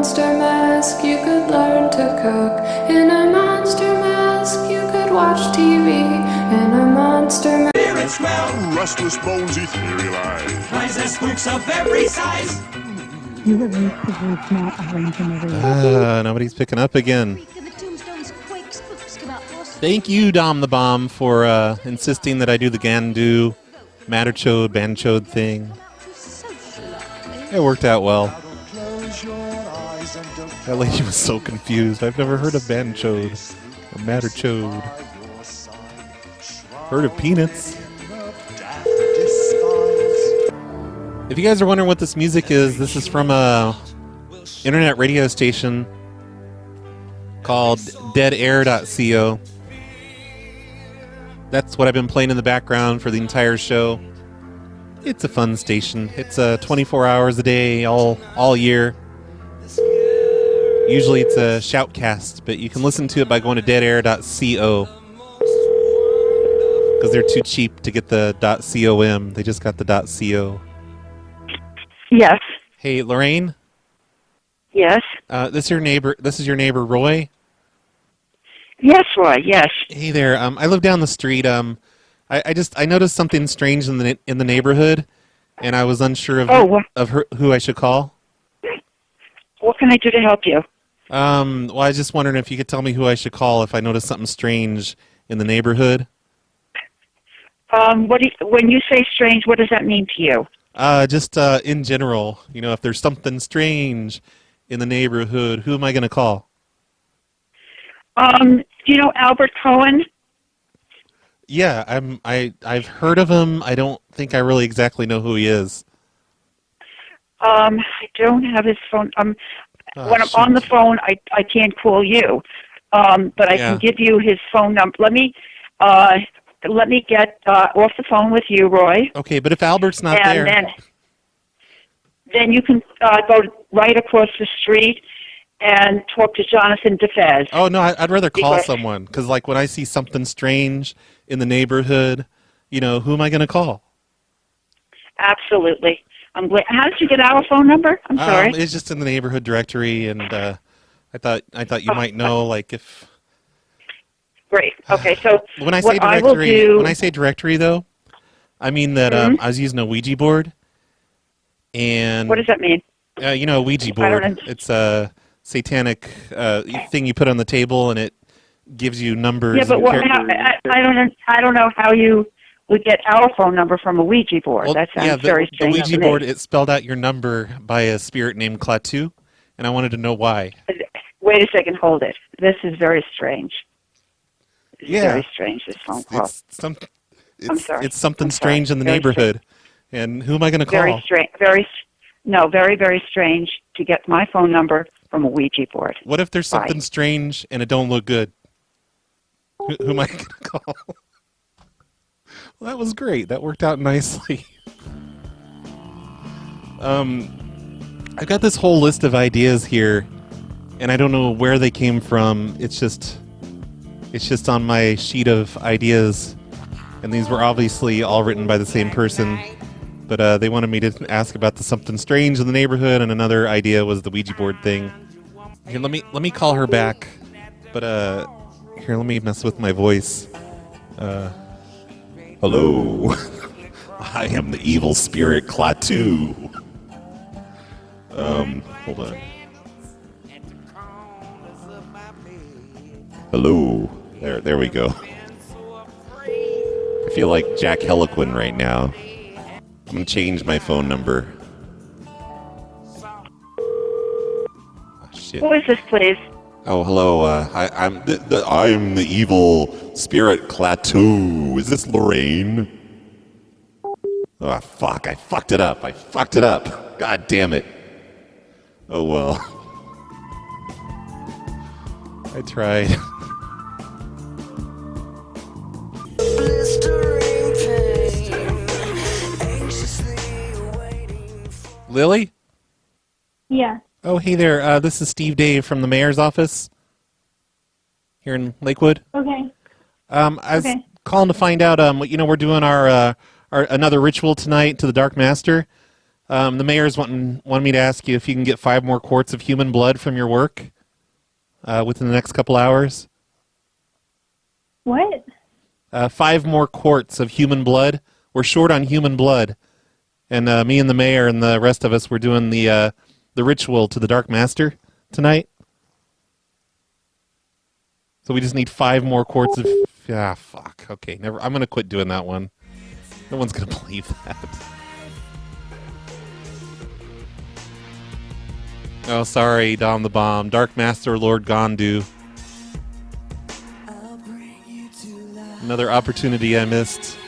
monster mask, you could learn to cook. In a monster mask, you could watch TV. In a monster mask. Spirit smell. Restless bones, ethereal eyes. Rises spooks of every size. You have reached the voicemail of Ransom Nobody's picking up again. Thank you, Dom the Bomb, for insisting that I do the Gandu Matterchode Banchode thing. It worked out well. That lady was so confused. I've never heard of Banchode or Matterchode. Heard of peanuts. If you guys are wondering what this music is, this is from a internet radio station called deadair.co. That's what I've been playing in the background for the entire show. It's a fun station. It's 24 hours a day, all year. Usually it's a shoutcast, but you can listen to it by going to deadair.co. Because they're too cheap to get the .com. They just got the .co. Yes. Hey, Lorraine? Yes. This is your neighbor, Roy? Yes, Roy, yes. Hey there. I live down the street. I noticed something strange in the neighborhood, and I was unsure of who I should call. What can I do to help you? Well, I was just wondering if you could tell me who I should call if I notice something strange in the neighborhood. When you say strange, what does that mean to you? Just in general, if there's something strange in the neighborhood, who am I going to call? Do you know Albert Cohen? Yeah, I've heard of him. I don't think I really exactly know who he is. I don't have his phone. When I'm on the phone, I can't call you. But I can give you his phone number. Let me get off the phone with you, Roy. Okay, but if Albert's not there, then you can go right across the street and talk to Jonathan DeFez. Oh no, I'd rather call someone because, like, when I see something strange in the neighborhood, who am I going to call? Absolutely. I'm glad. How did you get our phone number? I'm sorry. It's just in the neighborhood directory, and I thought you might know, like, if. Great. Okay, so when I say directory, though, I mean that I was using a Ouija board, and what does that mean? A Ouija board. It's a satanic thing you put on the table, and it gives you numbers. Yeah, but I don't know how you would get our phone number from a Ouija board. That sounds very strange. The Ouija board, it spelled out your number by a spirit named Klaatu, and I wanted to know why. Wait a second, hold it. This is very strange. Very strange, this phone call. I'm sorry. It's something strange in the neighborhood. And who am I going to call? Very strange. Very, very strange to get my phone number from a Ouija board. What if there's something strange and it don't look good? Who am I going to call? Well, that was great. That worked out nicely. I've got this whole list of ideas here, and I don't know where they came from. It's just on my sheet of ideas, and these were obviously all written by the same person, but they wanted me to ask about the something strange in the neighborhood, and another idea was the Ouija board thing. Here, let me call her back, but here, let me mess with my voice. Hello, I am the evil spirit Klaatu. Hold on. Hello. There we go. I feel like Jack Heliquin right now. I'm gonna change my phone number. Oh, shit. Who is this, please? Oh, hello. I'm the evil spirit Klaatu. Is this Lorraine? Oh, fuck. I fucked it up. God damn it. Oh, well. I tried. Lily? Yeah. Oh, hey there. This is Steve Dave from the mayor's office here in Lakewood. Okay. I was calling to find out. We're doing our another ritual tonight to the Dark Master. The mayor's wanting me to ask you if you can get 5 more quarts of human blood from your work within the next couple hours. What? 5 more quarts of human blood. We're short on human blood. And me and the mayor and the rest of us were doing the ritual to the Dark Master tonight. So we just need 5 more quarts of... Ah, fuck. Okay, never. I'm going to quit doing that one. No one's going to believe that. Oh, sorry, Dom the Bomb. Dark Master Lord Gondu. Another opportunity I missed.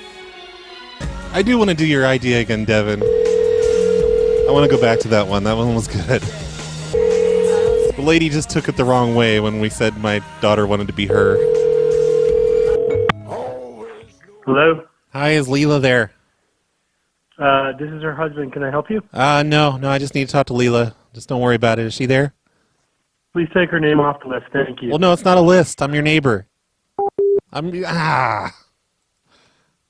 I do want to do your idea again, Devin. I want to go back to that one. That one was good. The lady just took it the wrong way when we said my daughter wanted to be her. Hello? Hi, is Leela there? This is her husband. Can I help you? No, I just need to talk to Leela. Just don't worry about it. Is she there? Please take her name off the list. Thank you. Well, no, it's not a list. I'm your neighbor.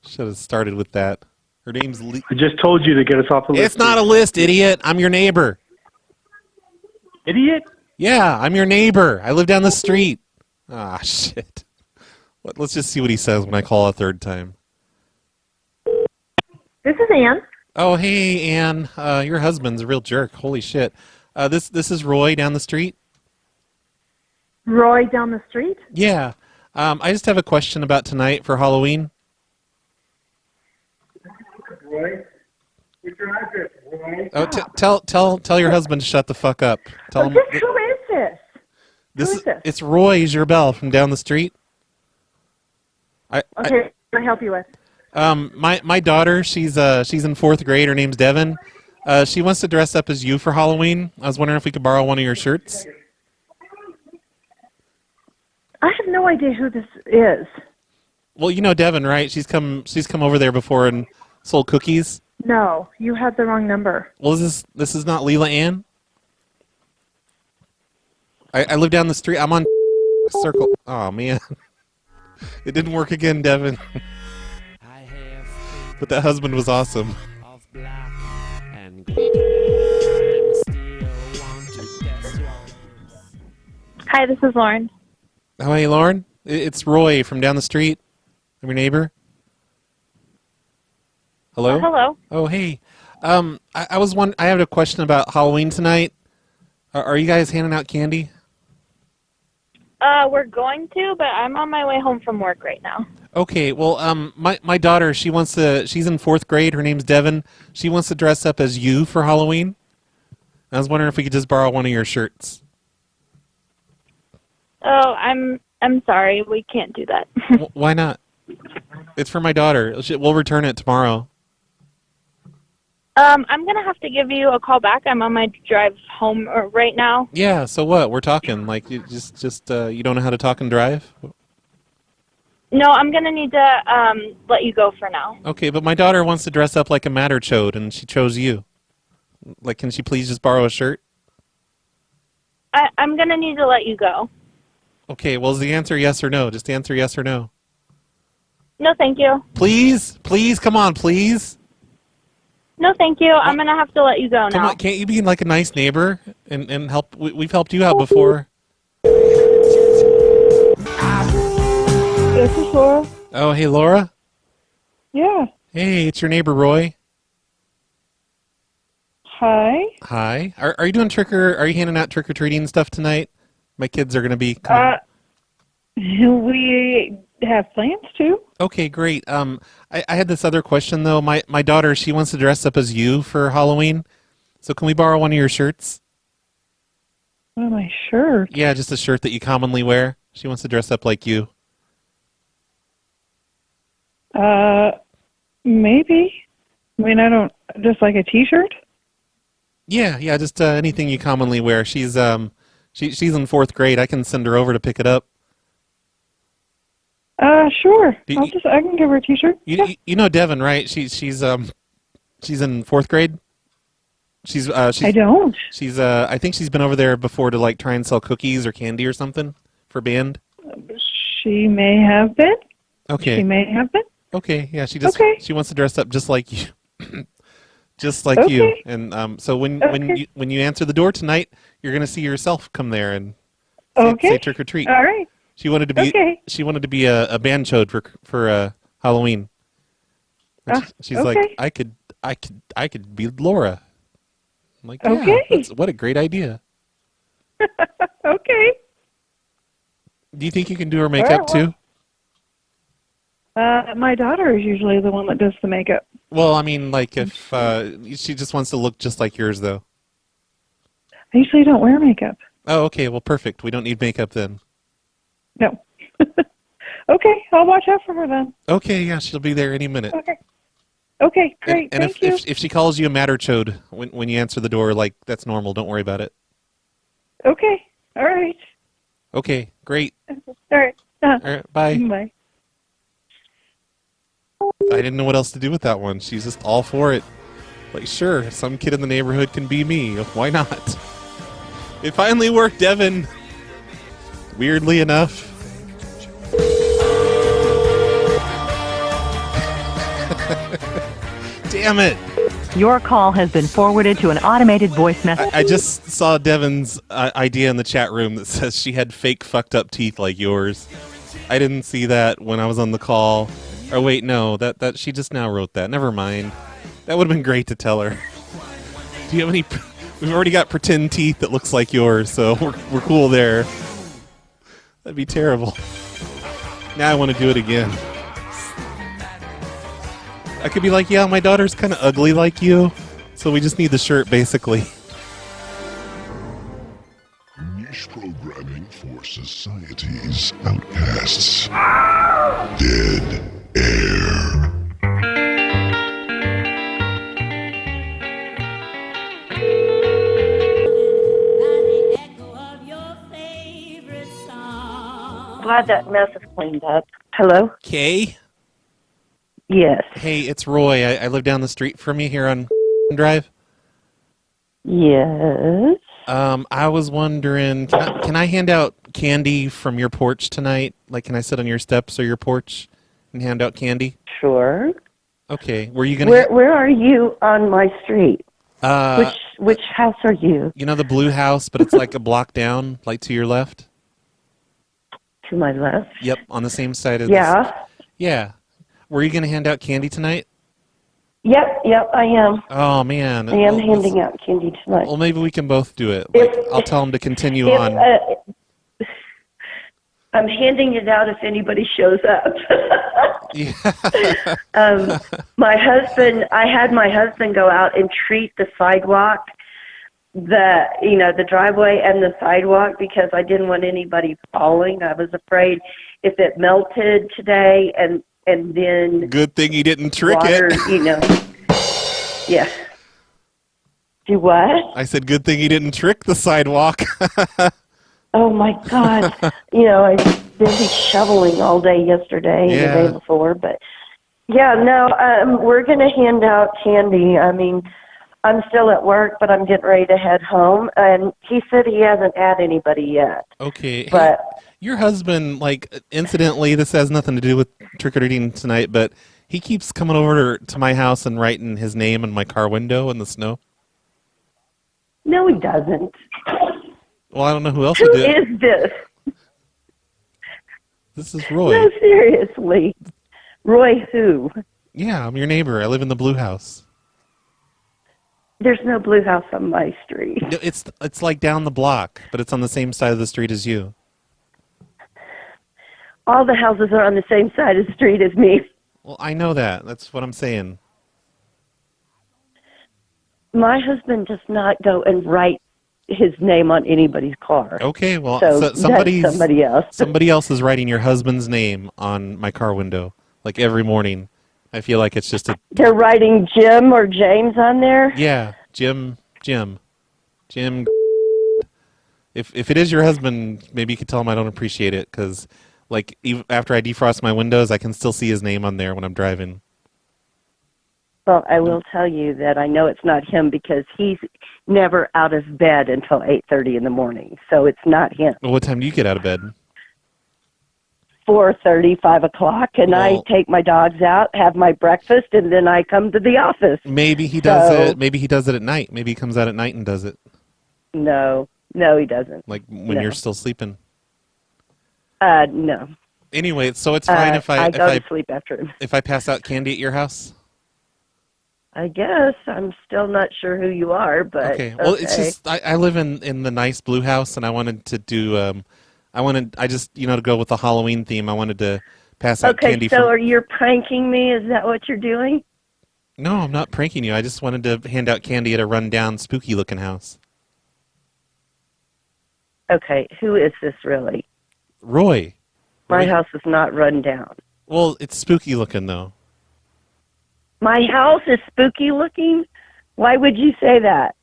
Should have started with that. Her name's I just told you to get us off the list. It's not a list, idiot. I'm your neighbor. Idiot? Yeah, I'm your neighbor. I live down the street. Shit. Let's just see what he says when I call a third time. This is Ann. Oh, hey, Ann. Your husband's a real jerk. Holy shit. This is Roy down the street. Roy down the street? Yeah. I just have a question about tonight for Halloween. Roy, what's your address, Roy? Oh, tell your husband to shut the fuck up. Tell him. Who is this? Who is this? It's Roy Gerbel from down the street. Okay, what can I help you with? My daughter, she's in 4th grade. Her name's Devin. She wants to dress up as you for Halloween. I was wondering if we could borrow one of your shirts. I have no idea who this is. Well, you know Devin, right? She's come over there before and sold cookies. No, you have the wrong number. Well, this is not Leela Ann. I live down the street. I'm on Circle. Oh man, it didn't work again, Devin. But that husband was awesome. Hi, this is Lauren. Oh, hey, Lauren. It's Roy from down the street. I'm your neighbor. Hello? Hello. Oh, hey. I have a question about Halloween tonight. Are you guys handing out candy? We're going to, but I'm on my way home from work right now. Okay, well, my daughter, she's in 4th grade. Her name's Devin. She wants to dress up as you for Halloween. I was wondering if we could just borrow one of your shirts. Oh, I'm sorry. We can't do that. Why not? It's for my daughter. We'll return it tomorrow. I'm going to have to give you a call back. I'm on my drive home right now. Yeah, so what? We're talking. Like, you just you don't know how to talk and drive? No, I'm going to need to let you go for now. Okay, but my daughter wants to dress up like a matter chode, and she chose you. Like, can she please just borrow a shirt? I'm going to need to let you go. Okay, well, is the answer yes or no? Just answer yes or no. No, thank you. Please? Please? Come on, please? No, thank you. I'm going to have to let you go now. Come on, can't you be like a nice neighbor and help? We've helped you out before. This is Laura. Oh, hey, Laura? Yeah. Hey, it's your neighbor, Roy. Hi. Hi. Are you doing are you handing out trick-or-treating stuff tonight? My kids are going to be coming. We have plans to. Okay, great. I had this other question, though. My daughter, she wants to dress up as you for Halloween. So can we borrow one of your shirts? One of my shirts? Yeah, just a shirt that you commonly wear. She wants to dress up like you. Maybe. I mean, just like a T-shirt? Yeah, just anything you commonly wear. She's in 4th grade. I can send her over to pick it up. Sure. I can give her a T-shirt. You know Devin, right? She's in 4th grade. I don't. I think she's been over there before to like try and sell cookies or candy or something for band. She may have been. Okay. She may have been. Okay, yeah, she just Okay. She wants to dress up just like you. just like you. And so when you answer the door tonight, you're going to see yourself come there and say trick or treat. All right. She wanted to be a bandchode for Halloween. And she's like, I could be Laura. I'm like, yeah, what a great idea. Okay. Do you think you can do her makeup too? My daughter is usually the one that does the makeup. Well, I mean, like if she just wants to look just like yours, though. I usually don't wear makeup. Oh, okay. Well, perfect. We don't need makeup then. No. Okay, I'll watch out for her then. Okay, yeah, she'll be there any minute. Okay, great. And Thank you. if she calls you a matterchode when you answer the door, like that's normal. Don't worry about it. Okay, all right. Okay, great. All right. All right, bye. Bye. I didn't know what else to do with that one. She's just all for it. Like, sure, some kid in the neighborhood can be me. Why not? It finally worked, Devin. Weirdly enough. Damn it. Your call has been forwarded to an automated voice message. I just saw Devin's idea in the chat room that says she had fake fucked up teeth like yours. I didn't see that when I was on the call. Oh wait, no, that she just now wrote that. Never mind. That would have been great to tell her. Do you have any? We've already got pretend teeth that looks like yours, so we're cool there. That'd be terrible. Now I want to do it again. I could be like, yeah, my daughter's kind of ugly like you, so we just need the shirt, basically. Niche programming for society's outcasts. Dead air. Glad that mess is cleaned up. Hello? Kay? Yes. Hey, it's Roy. I live down the street from you here on Drive. Yes. I was wondering, can I hand out candy from your porch tonight? Like, can I sit on your steps or your porch and hand out candy? Sure. Okay. Were you gonna? Where are you on my street? Which house are you? You know the blue house, but it's like a block down, like to your left. To my left. Yep, on the same side as. Yeah. Yeah. Were you going to hand out candy tonight? Yep, I am. Oh, man. I am handing out candy tonight. Well, maybe we can both do it. Like, I'll tell them to continue on. I'm handing it out if anybody shows up. I had my husband go out and treat the sidewalk, the driveway and the sidewalk, because I didn't want anybody falling. I was afraid if it melted today and then good thing he didn't trick water, it. Yeah. Do what? I said good thing he didn't trick the sidewalk. Oh my God. I was busy shoveling all day yesterday and the day before, but we're going to hand out candy. I mean, I'm still at work, but I'm getting ready to head home, and he said he hasn't had anybody yet. Okay. But hey, your husband, like, incidentally, this has nothing to do with trick-or-treating tonight, but he keeps coming over to my house and writing his name on my car window in the snow. No, he doesn't. Well, I don't know who else would do it. Who is this? This is Roy. No, seriously. Roy who? Yeah, I'm your neighbor. I live in the blue house. There's no blue house on my street. No, it's like down the block, but it's on the same side of the street as you. All the houses are on the same side of the street as me. Well, I know that. That's what I'm saying. My husband does not go and write his name on anybody's car. Okay, well, so somebody else. Somebody else is writing your husband's name on my car window, like every morning. I feel like it's just a... They're writing Jim or James on there? Yeah, Jim. If it is your husband, maybe you could tell him I don't appreciate it, because like even after I defrost my windows, I can still see his name on there when I'm driving. Well, I will tell you that I know it's not him because he's never out of bed until 8:30 in the morning, so it's not him. Well, what time do you get out of bed? 4:30, 5 o'clock, and I take my dogs out, have my breakfast, and then I come to the office. Maybe he does it. Maybe he does it at night. Maybe he comes out at night and does it. No, he doesn't. Like when you're still sleeping. No. Anyway, so it's fine if I go to sleep after him. If I pass out candy at your house. I guess I'm still not sure who you are, but okay. Well, it's just I live in the nice blue house, and I wanted to do to go with the Halloween theme. I wanted to pass out candy. Okay, so are you pranking me? Is that what you're doing? No, I'm not pranking you. I just wanted to hand out candy at a rundown, spooky-looking house. Okay, who is this really? Roy. My house is not run down. Well, it's spooky-looking, though. My house is spooky looking? Why would you say that?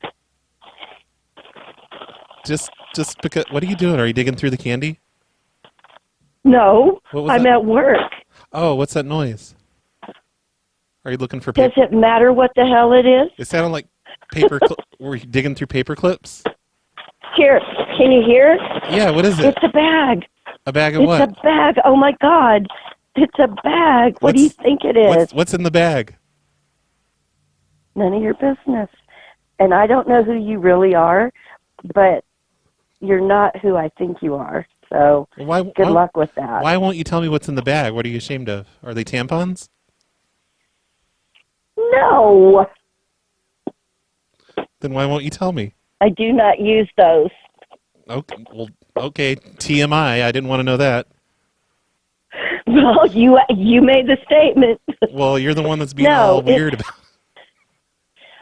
Just because. What are you doing? Are you digging through the candy? No, I'm at work. Oh, what's that noise? Are you looking for Does it matter what the hell it is? It sounded like paper. Were you digging through paper clips? Here, can you hear? Yeah, what is it? It's a bag. A bag of what? It's a bag. Oh my God. It's a bag. What do you think it is? What's in the bag? None of your business. And I don't know who you really are, but you're not who I think you are. So good luck with that. Why won't you tell me what's in the bag? What are you ashamed of? Are they tampons? No. Then why won't you tell me? I do not use those. Okay, well, okay, TMI. I didn't want to know that. Well, you made the statement. Well, you're the one that's being all weird about it.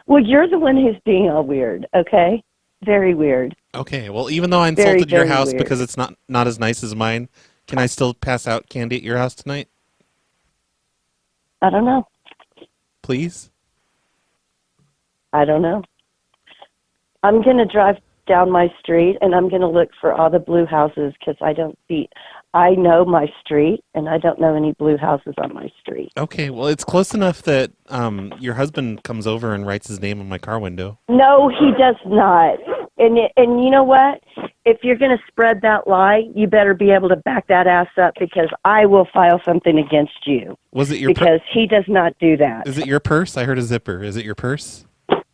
Well, you're the one who's being all weird, okay? Very weird. Okay, well, even though I insulted your house because it's not as nice as mine, can I still pass out candy at your house tonight? I don't know. Please? I don't know. I'm going to drive down my street, and I'm going to look for all the blue houses because I know my street, and I don't know any blue houses on my street. Okay, well, it's close enough that your husband comes over and writes his name on my car window. No, he does not. And you know what? If you're going to spread that lie, you better be able to back that ass up because I will file something against you. Was it your Because he does not do that. Is it your purse? I heard a zipper. Is it your purse?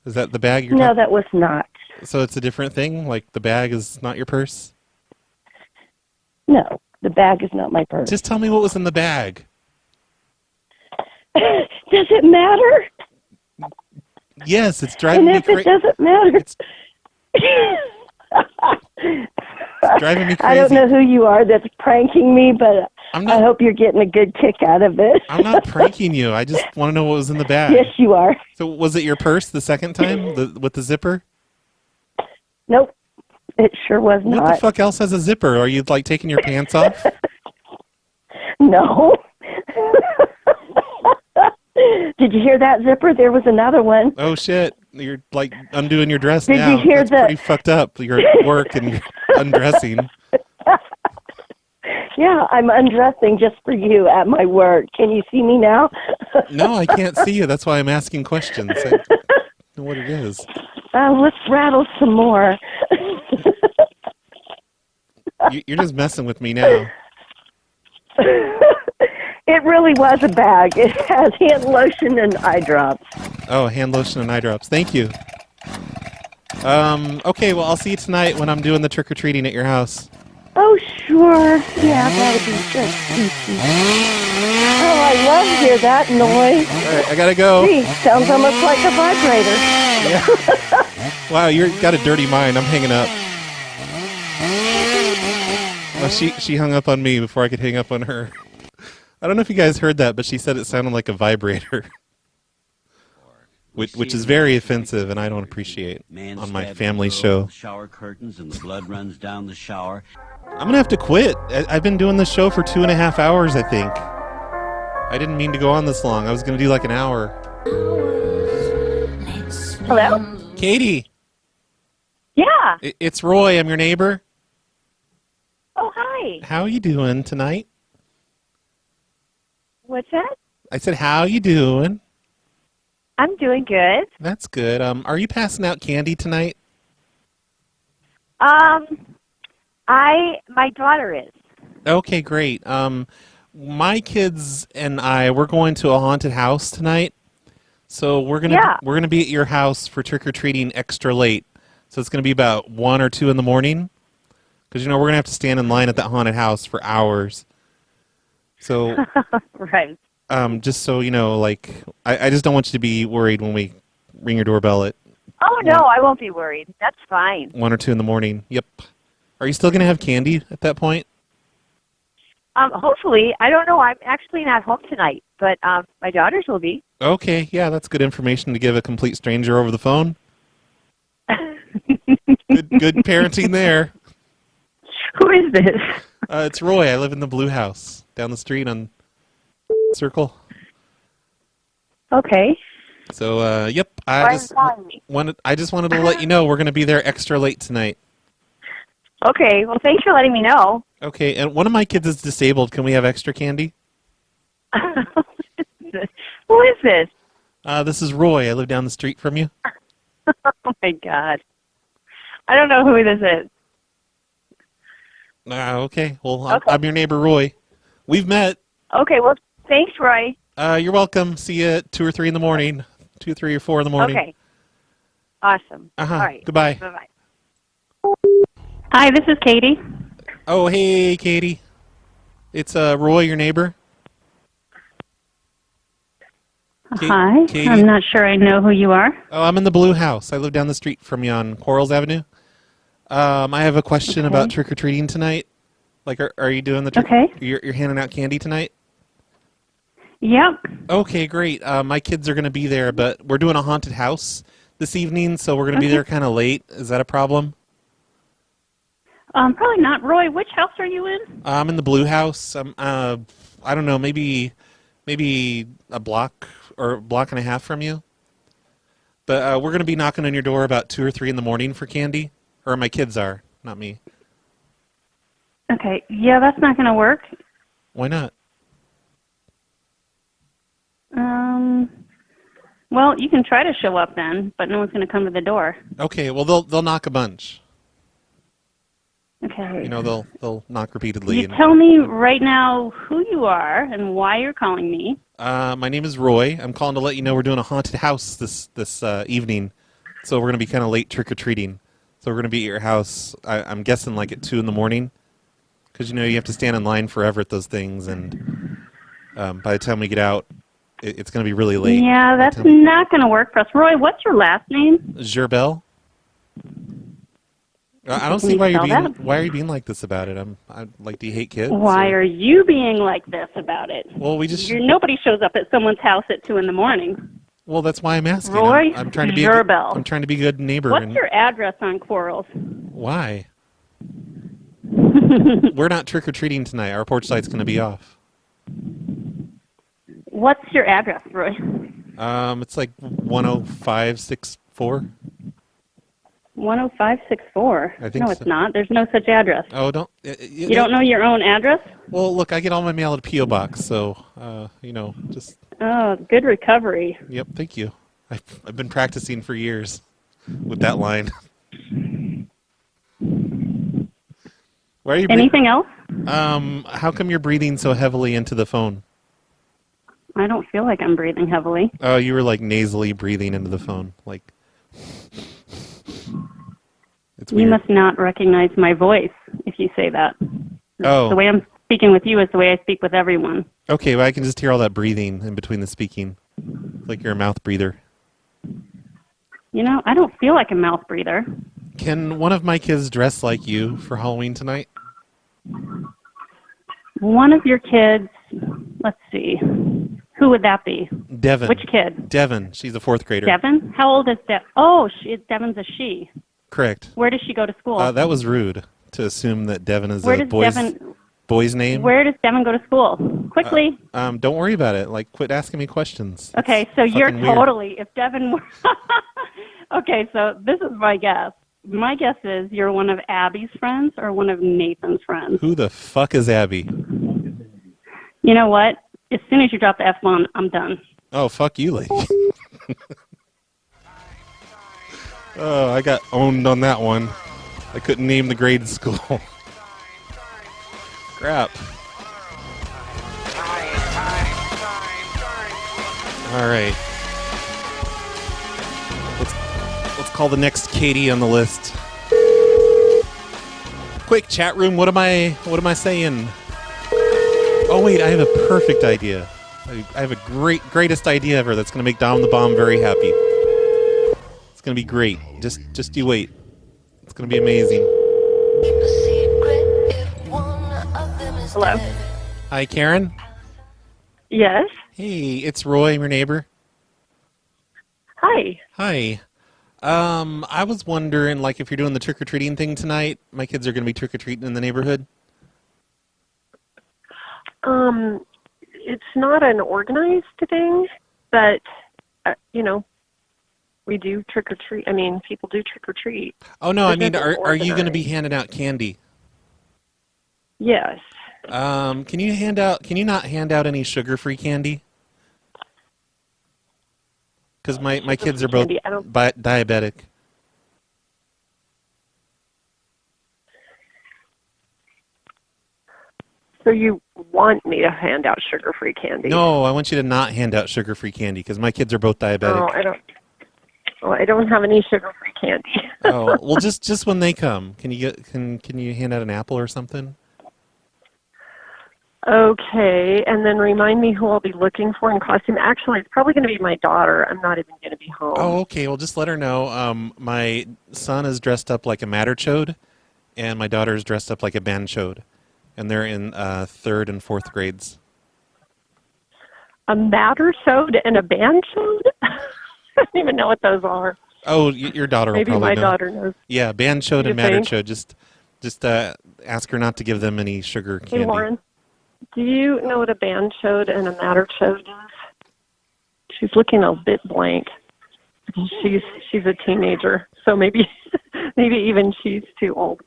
Is that the bag you're No, that was not. So it's a different thing? Like the bag is not your purse? No, the bag is not my purse. Just tell me what was in the bag. Does it matter? Yes, it's driving me crazy. And if it doesn't matter... It's driving me crazy. I don't know who you are that's pranking me, but I hope you're getting a good kick out of it. I'm not pranking you. I just want to know what was in the bag. Yes, you are. So was it your purse the second time with the zipper? Nope. It sure was not. What the fuck else has a zipper? Are you like taking your pants off? No. Did you hear that zipper? There was another one. Oh shit! You're like undoing your dress Did now. you hear That's pretty fucked up. You're at work and you're undressing. Yeah, I'm undressing just for you at my work. Can you see me now? No, I can't see you. That's why I'm asking questions. I don't know what it is. Let's rattle some more. You're just messing with me now. It really was a bag. It has hand lotion and eye drops. Oh, hand lotion and eye drops. Thank you. Okay, well, I'll see you tonight when I'm doing the trick-or-treating at your house. Oh, sure. Yeah, that would be just easy. Oh, I love to hear that noise. All right, I gotta go. Gee, sounds almost like a vibrator. Yeah. Wow, you've got a dirty mind. I'm hanging up. Well, she hung up on me before I could hang up on her. I don't know if you guys heard that, but she said it sounded like a vibrator. Which is very offensive, and I don't appreciate on my family show. Shower curtains and the blood runs down the shower. I'm going to have to quit. I've been doing this show for 2.5 hours, I think. I didn't mean to go on this long. I was going to do like an hour. Hello? Katie. Yeah. It's Roy. I'm your neighbor. Oh, hi. How are you doing tonight? What's that? I said, how you doing? I'm doing good. That's good. Are you passing out candy tonight? My daughter is. Okay, great. My kids and we're going to a haunted house tonight. So we're gonna be at your house for trick or treating extra late. So it's gonna be about 1 or 2 in the morning, because we're gonna have to stand in line at that haunted house for hours. So right. Just so you know, I just don't want you to be worried when we ring your doorbell at Oh no, I won't be worried. That's fine. 1 or 2 in the morning. Yep. Are you still gonna have candy at that point? Hopefully. I don't know. I'm actually not home tonight, but my daughters will be. Okay, yeah, that's good information to give a complete stranger over the phone. Good parenting there. Who is this? It's Roy. I live in the Blue House down the street on Circle. Okay. So, yep. I just wanted to let you know we're going to be there extra late tonight. Okay. Well, thanks for letting me know. Okay, and one of my kids is disabled. Can we have extra candy? Who is this? This is Roy. I live down the street from you. Oh, my God. I don't know who this is. Okay. Well, I'm your neighbor, Roy. We've met. Okay. Well, thanks, Roy. You're welcome. See you at 2 or 3 in the morning. 2, 3, or 4 in the morning. Okay. Awesome. Uh-huh. All right. Goodbye. Bye-bye. Hi, this is Katie. Oh, hey, Katie. It's Roy, your neighbor. Hi. Katie. I'm not sure I know who you are. Oh, I'm in the Blue House. I live down the street from you on Quarles Avenue. I have a question about trick-or-treating tonight. Are you doing the trick? Okay. You're handing out candy tonight? Yep. Okay, great. My kids are going to be there, but we're doing a haunted house this evening, so we're going to be there kind of late. Is that a problem? Probably not. Roy, which house are you in? I'm in the Blue House. I don't know, maybe a block or a block and a half from you. But we're going to be knocking on your door about 2 or 3 in the morning for candy. Or my kids are, not me. Okay. Yeah, that's not going to work. Why not? Well, you can try to show up then, but no one's going to come to the door. Okay, well, they'll knock a bunch. Okay. They'll knock repeatedly. You tell me right now who you are and why you're calling me. My name is Roy. I'm calling to let you know we're doing a haunted house this evening. So we're going to be kind of late trick-or-treating. So we're going to be at your house, I'm guessing at 2 in the morning. Because, you have to stand in line forever at those things. And by the time we get out, it's going to be really late. Yeah, that's not going to work for us. Roy, what's your last name? Gerbel. I don't see why are you being like this about it. Do you hate kids? Why are you being like this about it? Well, nobody shows up at someone's house at 2 in the morning. Well, that's why I'm asking. Roy, I'm trying to be Gerbel. I'm trying to be a good neighbor. What's your address on Quarles? Why? We're not trick-or-treating tonight. Our porch light's going to be off. What's your address, Roy? It's 10564. 10564. I think no, it's not. There's no such address. Oh, don't. You don't know your own address? Well, look, I get all my mail at a P.O. box, so just. Oh, good recovery. Yep, thank you. I've been practicing for years with that line. Why are you? Anything else? How come you're breathing so heavily into the phone? I don't feel like I'm breathing heavily. Oh, you were nasally breathing into the phone, It's weird. You must not recognize my voice if you say that. Oh. The way I'm speaking with you is the way I speak with everyone. Okay, well, I can just hear all that breathing in between the speaking. Like you're a mouth breather. I don't feel like a mouth breather. Can one of my kids dress like you for Halloween tonight? One of your kids, let's see. Who would that be? Devin. Which kid? Devin. She's a 4th grader. Devin? How old is Devin? Oh, Devin's a she. Correct. Where does she go to school? That was rude to assume that Devin is boy's name. Where does Devin go to school? Quickly. Don't worry about it. Quit asking me questions. Okay, so you're weird. totally, if Devin were... Okay, so this is my guess. My guess is you're one of Abby's friends or one of Nathan's friends. Who the fuck is Abby? You know what? As soon as you drop the F-bomb, I'm done. Oh, fuck you, lady. Oh, I got owned on that one. I couldn't name the grade school. Crap. All right. Let's call the next Katie on the list. Quick chat room. What am I saying? Oh wait, I have a perfect idea. I have a greatest idea ever that's going to make Dom the Bomb very happy. It's going to be great. Just you wait. It's going to be amazing. Hello? Hi, Karen. Yes? Hey, it's Roy, your neighbor. Hi. Hi. I was wondering, like, if you're doing the trick-or-treating thing tonight. My kids are going to be trick-or-treating in the neighborhood. It's not an organized thing, but, we do trick-or-treat. I mean, people do trick-or-treat. Oh, no, I mean, are you going to be handing out candy? Yes. Can you not hand out any sugar-free candy? Because my kids are both diabetic. So you want me to hand out sugar-free candy? No, I want you to not hand out sugar-free candy because my kids are both diabetic. Oh, I don't have any sugar-free candy. Oh, well, just when they come, can you hand out an apple or something? Okay, and then remind me who I'll be looking for in costume. Actually, it's probably going to be my daughter. I'm not even going to be home. Oh, okay. Well, just let her know. My son is dressed up like a matterchode, and my daughter is dressed up like a banchode, and they're in 3rd and 4th grades. A matterchode and a banchode? I don't even know what those are. Oh, your daughter will probably know. Maybe my daughter knows. Yeah, banchode and think? matterchode. Just ask her not to give them any sugar candy. Hey, Lauren, do you know what a banchode and a matterchode is? She's looking a bit blank. She's a teenager, so maybe even she's too old.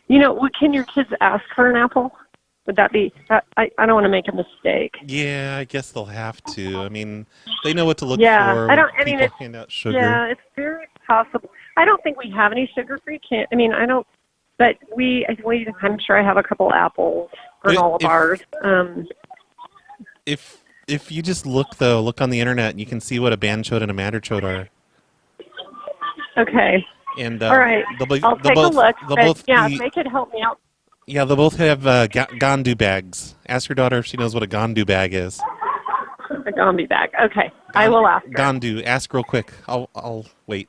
Can your kids ask for an apple? Would that be? I don't want to make a mistake. Yeah, I guess they'll have to. I mean, they know what to look Yeah, for. People hand out sugar. Yeah, it's very possible. I don't think we have any sugar-free candy. I mean, I don't. But I'm sure I have a couple apples on all of ours. If you just look on the internet, you can see what a banchode and a matterchode are. Okay. And all right. I'll take a look. If they could help me out. Yeah, they'll both have Gandu bags. Ask your daughter if she knows what a Gandu bag is. A Gandu bag. Okay, I will ask her. Gandu. Ask real quick. I'll wait.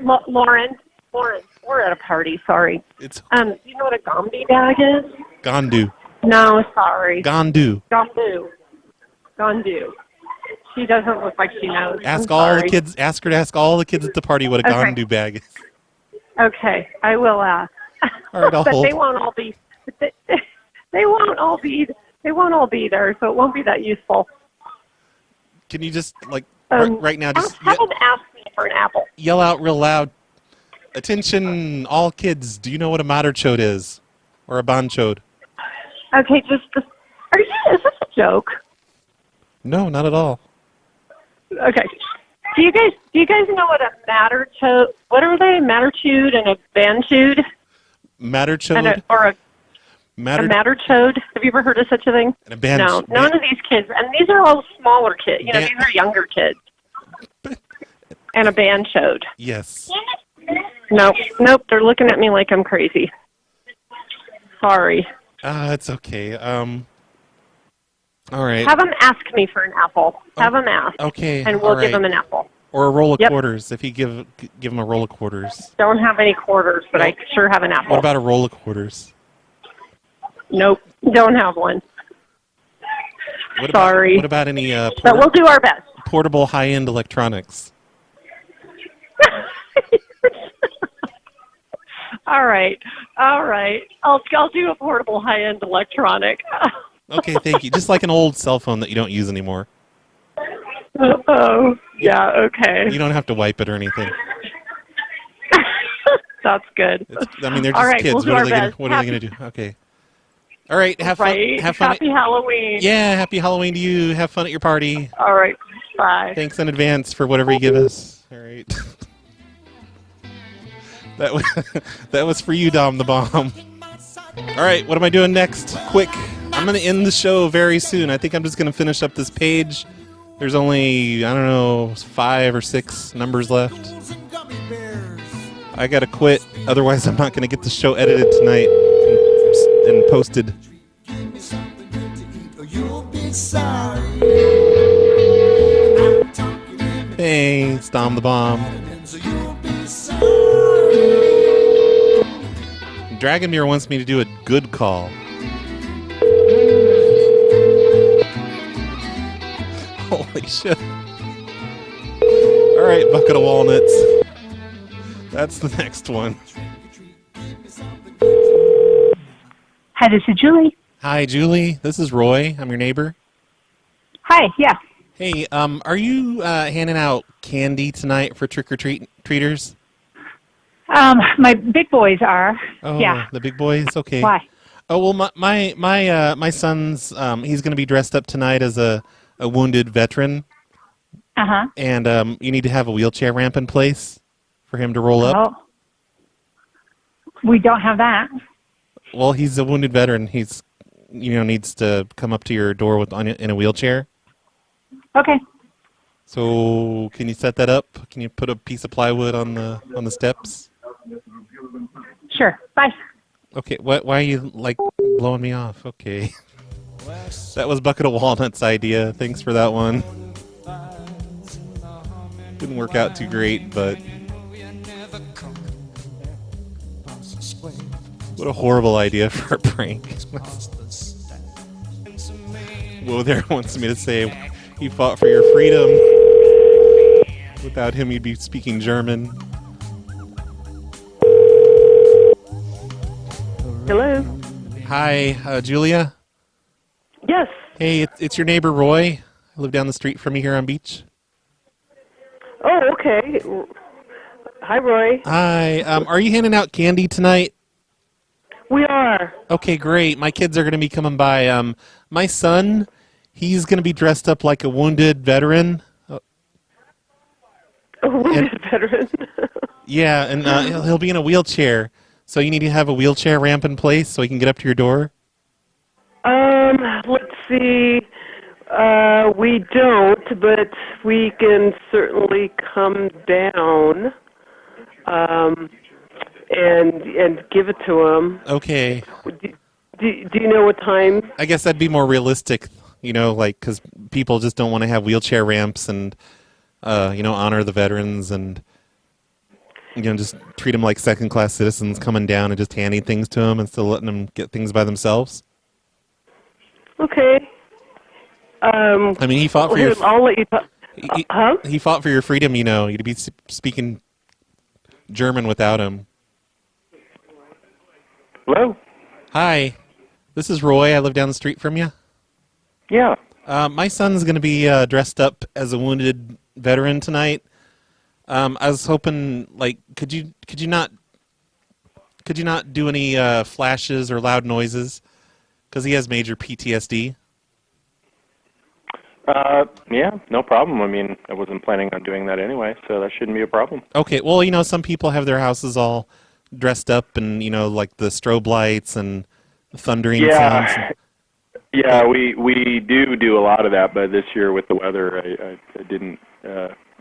Lauren, we're at a party. Sorry. Do you know what a Gandu bag is? Gandu. No, sorry. Gandu. Gandu. She doesn't look like she knows. Ask all the kids. Ask her to ask all the kids at the party what a Gandu bag is. Okay, I will ask. All right, I'll but hold. They won't all be. They won't all be. They won't all be there, so it won't be that useful. Can you just right now just have them ask me for an apple? Yell out real loud. Attention, all kids! Do you know what a matterchode is, or a banchode? Okay, is this a joke? No, not at all. Okay. Do you guys know what a matterchode? What are they? Matterchode and a banchode? Matterchode? A matterchode? Have you ever heard of such a thing? And a No, none of these kids. And these are all smaller kids. These are younger kids. And a banchode. Yes. Nope. They're looking at me like I'm crazy. Sorry. It's okay. All right. Have them ask me for an apple. Have them ask. Okay. And we'll give them an apple. Or a roll of quarters, if you give them a roll of quarters. Don't have any quarters, but I sure have an apple. What about a roll of quarters? Nope, don't have one. Sorry. What about any but we'll do our best. Portable high-end electronics? All right. I'll do a portable high-end electronic. Okay, thank you. Just like an old cell phone that you don't use anymore. Oh, yeah, okay. You don't have to wipe it or anything. That's good. They're just all right, kids. We'll what are they going to do? Okay. All right, have fun. Have fun. Happy Halloween. Yeah, happy Halloween to you. Have fun at your party. All right, bye. Thanks in advance for whatever you give us. All right. That was for you, Dom the Bomb. All right, what am I doing next? Quick. I'm going to end the show very soon. I think I'm just going to finish up this page. There's only, 5 or 6 numbers left. I got to quit. Otherwise, I'm not going to get the show edited tonight and posted. Hey, Stom the Bomb. Dragonmere wants me to do a good call. Holy shit. Alright, bucket of walnuts. That's the next one. Hi, this is Julie. Hi, Julie. This is Roy. I'm your neighbor. Hi, yeah. Hey, are you handing out candy tonight for trick-or-treaters? My big boys are. Oh, yeah. The big boys? Okay. Why? Oh, well, my son's, he's going to be dressed up tonight as a wounded veteran. Uh-huh. And you need to have a wheelchair ramp in place for him to roll up. Oh. We don't have that. Well, he's a wounded veteran. He's, needs to come up to your door in a wheelchair. Okay. So, can you set that up? Can you put a piece of plywood on the steps? Sure. Bye. Okay. Why are you blowing me off? Okay. That was Bucket of Walnuts' idea. Thanks for that one. Didn't work out too great, but what a horrible idea for a prank. Whoa, there wants me to say he fought for your freedom. Without him, you'd be speaking German. Hello. Hi, Julia. Yes. Hey, it's your neighbor Roy. I live down the street from you here on Beach. Oh, okay. Hi, Roy. Hi. Are you handing out candy tonight? We are. Okay, great. My kids are going to be coming by. My son, he's going to be dressed up like a wounded veteran. A wounded veteran? Yeah, and he'll be in a wheelchair. So you need to have a wheelchair ramp in place so he can get up to your door? Let's see. We don't, but we can certainly come down and give it to him. Okay. Do you know what time? I guess that'd be more realistic, because people just don't want to have wheelchair ramps and, honor the veterans and, just treat them like second-class citizens coming down and just handing things to them instead of letting them get things by themselves. Okay. I mean, he fought for your. I'll let you. He fought for your freedom. You'd be speaking German without him. Hello. Hi, this is Roy. I live down the street from you. Yeah. My son's going to be dressed up as a wounded veteran tonight. I was hoping, could you not do any flashes or loud noises? Because he has major PTSD. Yeah, no problem. I mean, I wasn't planning on doing that anyway, so that shouldn't be a problem. Okay, well, some people have their houses all dressed up and, like the strobe lights and thundering sounds. Yeah, we do a lot of that, but this year with the weather, I didn't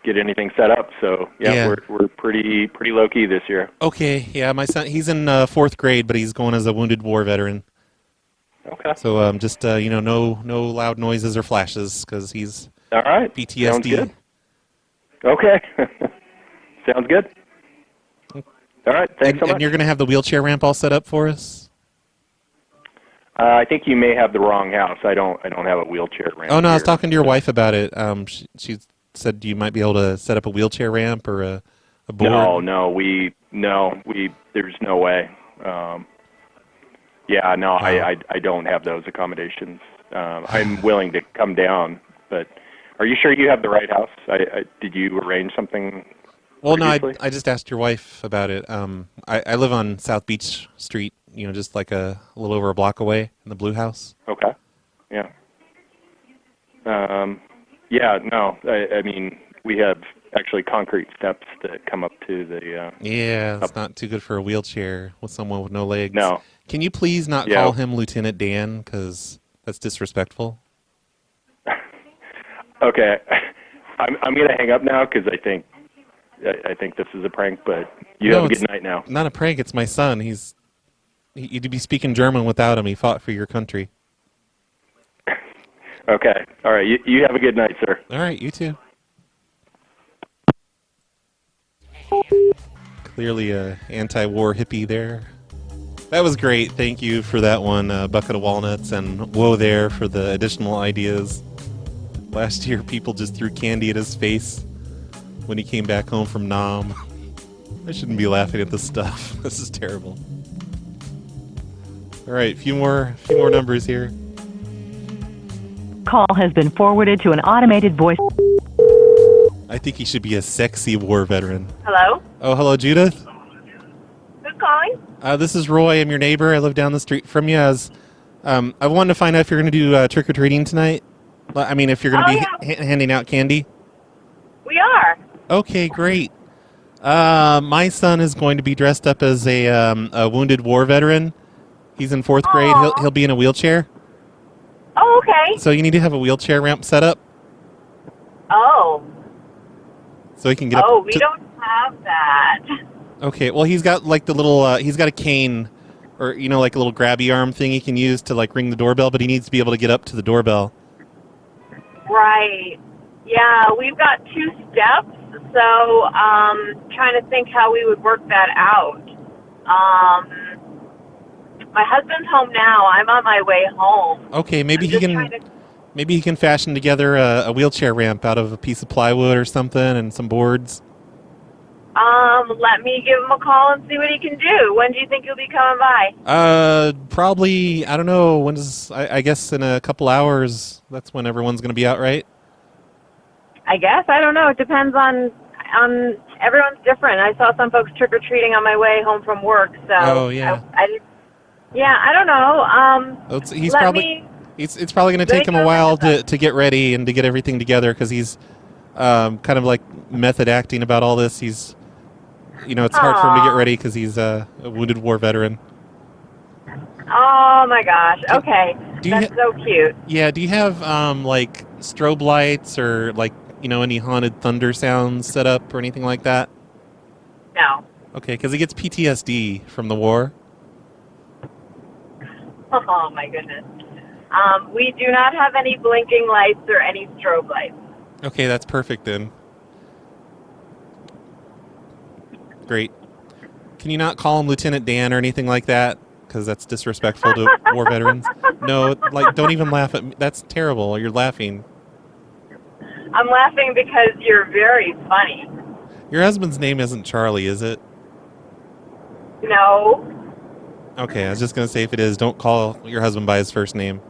get anything set up, so we're pretty low key this year. Okay, yeah, my son, he's in 4th grade, but he's going as a wounded war veteran. Okay. So just no loud noises or flashes because he's all right. PTSD. Sounds good. Okay. Sounds good. All right. Thanks so much. And you're going to have the wheelchair ramp all set up for us? I think you may have the wrong house. I don't have a wheelchair ramp. Oh no, here. I was talking to your wife about it. She said you might be able to set up a wheelchair ramp or a board. There's no way. Yeah, no, I don't have those accommodations. I'm willing to come down, but are you sure you have the right house? Did you arrange something? Well, previously? No, I just asked your wife about it. I live on South Beach Street, just like a little over a block away in the Blue House. Okay. Yeah. Yeah, no, I mean, we have actually concrete steps that come up to the. Yeah, it's not too good for a wheelchair with someone with no legs. No. Can you please not call him Lieutenant Dan, because that's disrespectful? Okay, I'm going to hang up now because I think this is a prank. But you have a good night now. Not a prank. It's my son. You'd be speaking German without him. He fought for your country. Okay. All right. You have a good night, sir. All right. You too. Clearly a anti-war hippie there. That was great. Thank you for that one, Bucket of Walnuts, and whoa there for the additional ideas. Last year, people just threw candy at his face when he came back home from Nam. I shouldn't be laughing at this stuff. This is terrible. All right, few more numbers here. Call has been forwarded to an automated voice. I think he should be a sexy war veteran. Hello? Oh, hello, Judith. Who's calling? This is Roy. I'm your neighbor. I live down the street from you. I wanted to find out if you're going to do trick-or-treating tonight. I mean, if you're going to be handing out candy. We are. Okay, great. My son is going to be dressed up as a wounded war veteran. He's in 4th grade. He'll be in a wheelchair. Oh, okay. So you need to have a wheelchair ramp set up. Oh. So he can get up. Oh, we don't have that. Okay, well, he's got like the little, he's got a cane, or, like a little grabby arm thing he can use to like ring the doorbell, but he needs to be able to get up to the doorbell. Right. Yeah, we've got 2 steps, so trying to think how we would work that out. My husband's home now. I'm on my way home. Okay, maybe he can fashion together a wheelchair ramp out of a piece of plywood or something and some boards. Let me give him a call and see what he can do. When do you think he'll be coming by? Probably, I don't know, I guess in a couple hours. That's when everyone's going to be out, right? I guess. I don't know. It depends on everyone's different. I saw some folks trick-or-treating on my way home from work, so. Oh, yeah. I don't know. It's probably going to take him a while to get ready and to get everything together, because he's kind of like method acting about all this. He's, it's hard for him to get ready because he's a wounded war veteran. Oh my gosh. Okay. That's so cute. Yeah. Do you have like strobe lights or like, any haunted thunder sounds set up or anything like that? No. Okay, because he gets PTSD from the war. Oh my goodness. We do not have any blinking lights or any strobe lights. Okay, that's perfect then. Great. Can you not call him Lieutenant Dan or anything like that? Because that's disrespectful to war veterans. No, like, don't even laugh at me. That's terrible. You're laughing. I'm laughing because you're very funny. Your husband's name isn't Charlie, is it? No. Okay, I was just going to say, if it is, don't call your husband by his first name.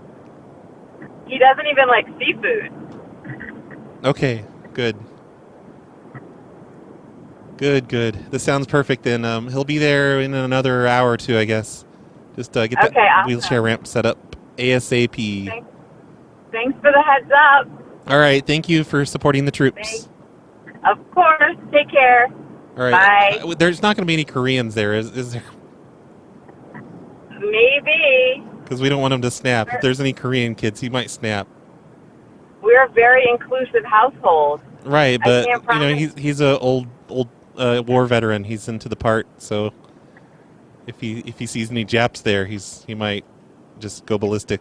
He doesn't even like seafood. Okay, good. Good. This sounds perfect then. He'll be there in another hour or two, I guess. Just get that awesome. wheelchair ramp set up ASAP. Thanks for the heads up. All right, thank you for supporting the troops. Of course. Take care. All right. Bye. There's not going to be any Koreans there, is there? Maybe. Because we don't want him to snap. If there's any Korean kids, he might snap. We're a very inclusive household. Right, but I can't promise. he's a old war veteran. He's into the part, so if he sees any Japs there, he might just go ballistic.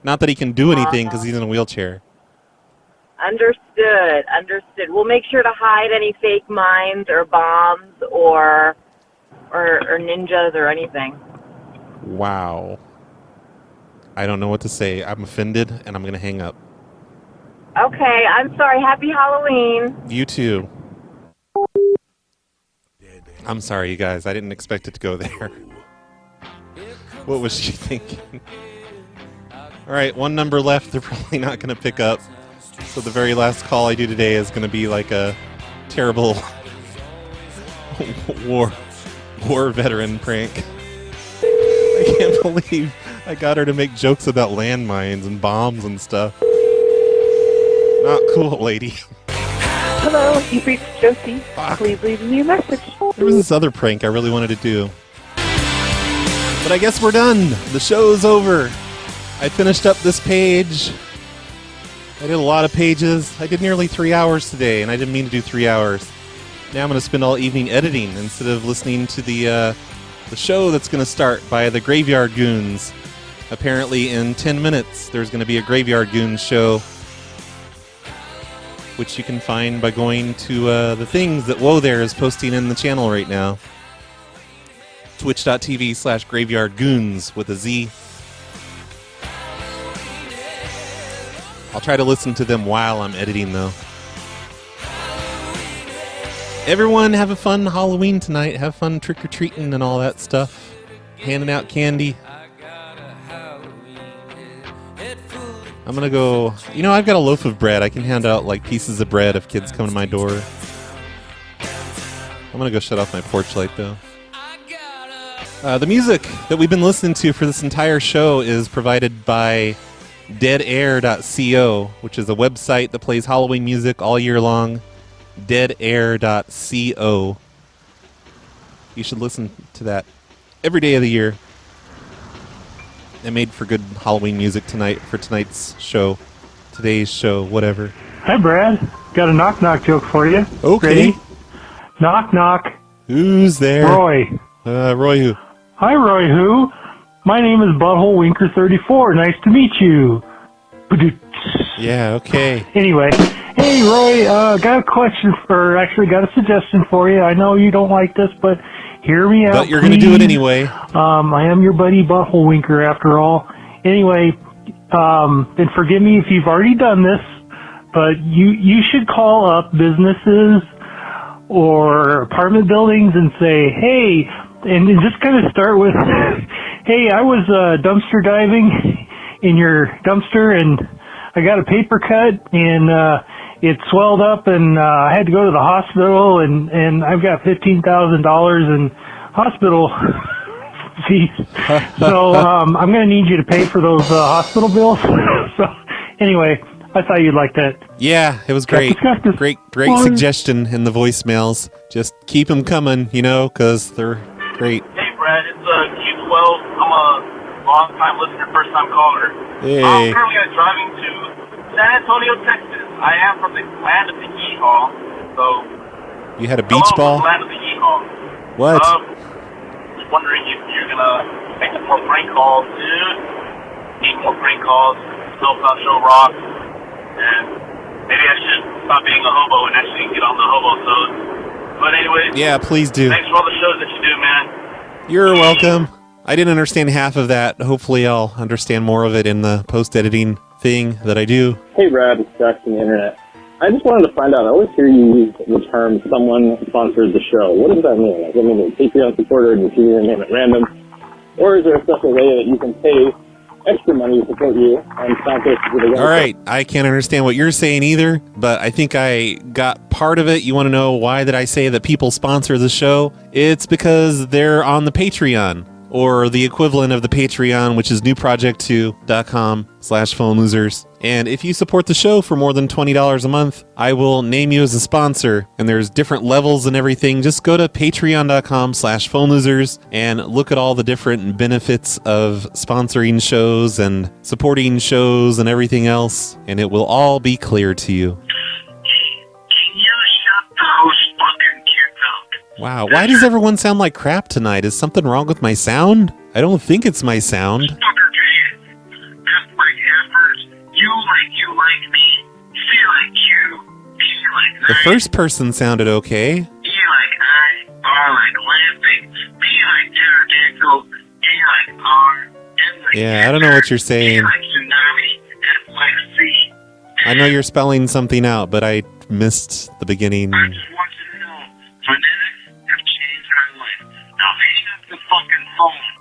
Not that he can do anything because he's in a wheelchair. Understood. We'll make sure to hide any fake mines or bombs or ninjas or anything. Wow. I don't know what to say. I'm offended, and I'm going to hang up. Okay, I'm sorry. Happy Halloween. You too. I'm sorry, you guys. I didn't expect it to go there. What was she thinking? All right, one number left. They're probably not going to pick up. So the very last call I do today is going to be like a terrible war veteran prank. I can't believe I got her to make jokes about landmines and bombs and stuff. Not cool, lady. Hello, you've reached Josie. Please leave me a message. There was this other prank I really wanted to do. But I guess we're done. The show's over. I finished up this page. I did a lot of pages. I did nearly 3 hours today, and I didn't mean to do 3 hours. Now I'm going to spend all evening editing instead of listening to the show that's going to start by the Graveyard Goons. Apparently in 10 minutes there's going to be a Graveyard Goons show, which you can find by going to the things that Whoa There is posting in the channel right now. Twitch.tv/GraveyardGoons with a Z. I'll try to listen to them while I'm editing, though. Everyone have a fun Halloween tonight. Have fun trick-or-treating and all that stuff. Handing out candy. I'm going to go... You know, I've got a loaf of bread. I can hand out, like, pieces of bread if kids come to my door. I'm going to go shut off my porch light, though. The music that we've been listening to for this entire show is provided by deadair.co, which is a website that plays Halloween music all year long. deadair.co. You should listen to that every day of the year. I made for good Halloween music tonight for tonight's show. Today's show, whatever. Hi, Brad. Got a knock-knock joke for you. Okay. Ready? Knock-knock. Who's there? Roy. Roy who? Hi, Roy who? My name is Butthole Winker 34. Nice to meet you. Yeah, okay. Anyway, hey, Roy, got a question got a suggestion for you. I know you don't like this, but hear me out, But you're going to do it anyway. I am your buddy Butthole Winker, after all. Anyway, and forgive me if you've already done this, but you should call up businesses or apartment buildings and say, hey, and just kind of start with, hey, I was dumpster diving in your dumpster, and I got a paper cut, and it swelled up, and I had to go to the hospital, and I've got $15,000 in hospital fees. So I'm going to need you to pay for those hospital bills. So anyway, I thought you'd like that. Yeah, it was great. Great suggestion in the voicemails. Just keep them coming, you know, because they're great. Hey, Brad, it's Q12. I'm a long-time listener, first-time caller. Hey. I'm currently driving to San Antonio, Texas. I am from the land of the Yeehaw, so... You had a beach ball? Land of the Yeehaw. What? Just wondering if you're going to make some more prank calls, dude. Need more prank calls. Snowplow Show rocks. And maybe I should stop being a hobo and actually get on the hobo-sode. But anyways... Yeah, please do. Thanks for all the shows that you do, man. You're welcome. I didn't understand half of that. Hopefully I'll understand more of it in the post-editing thing that I do. Hey, Brad, it's Jack from the internet. I just wanted to find out, I always hear you use the term someone sponsored the show. What does that mean? Like, I mean, a Patreon supporter and you choose your name at random? Or is there a special way that you can pay extra money to support you and sponsor specific? All right, I can't understand what you're saying either, but I think I got part of it. You want to know why did I say that people sponsor the show? It's because they're on the Patreon, or the equivalent of the Patreon, which is newproject2.com/phonelosers. And if you support the show for more than $20 a month, I will name you as a sponsor. And there's different levels and everything. Just go to patreon.com/phonelosers and look at all the different benefits of sponsoring shows and supporting shows and everything else, and it will all be clear to you. Wow, why does everyone sound like crap tonight? Is something wrong with my sound? I don't think it's my sound. The first person sounded okay. Yeah, I don't know what you're saying. I know you're spelling something out, but I missed the beginning.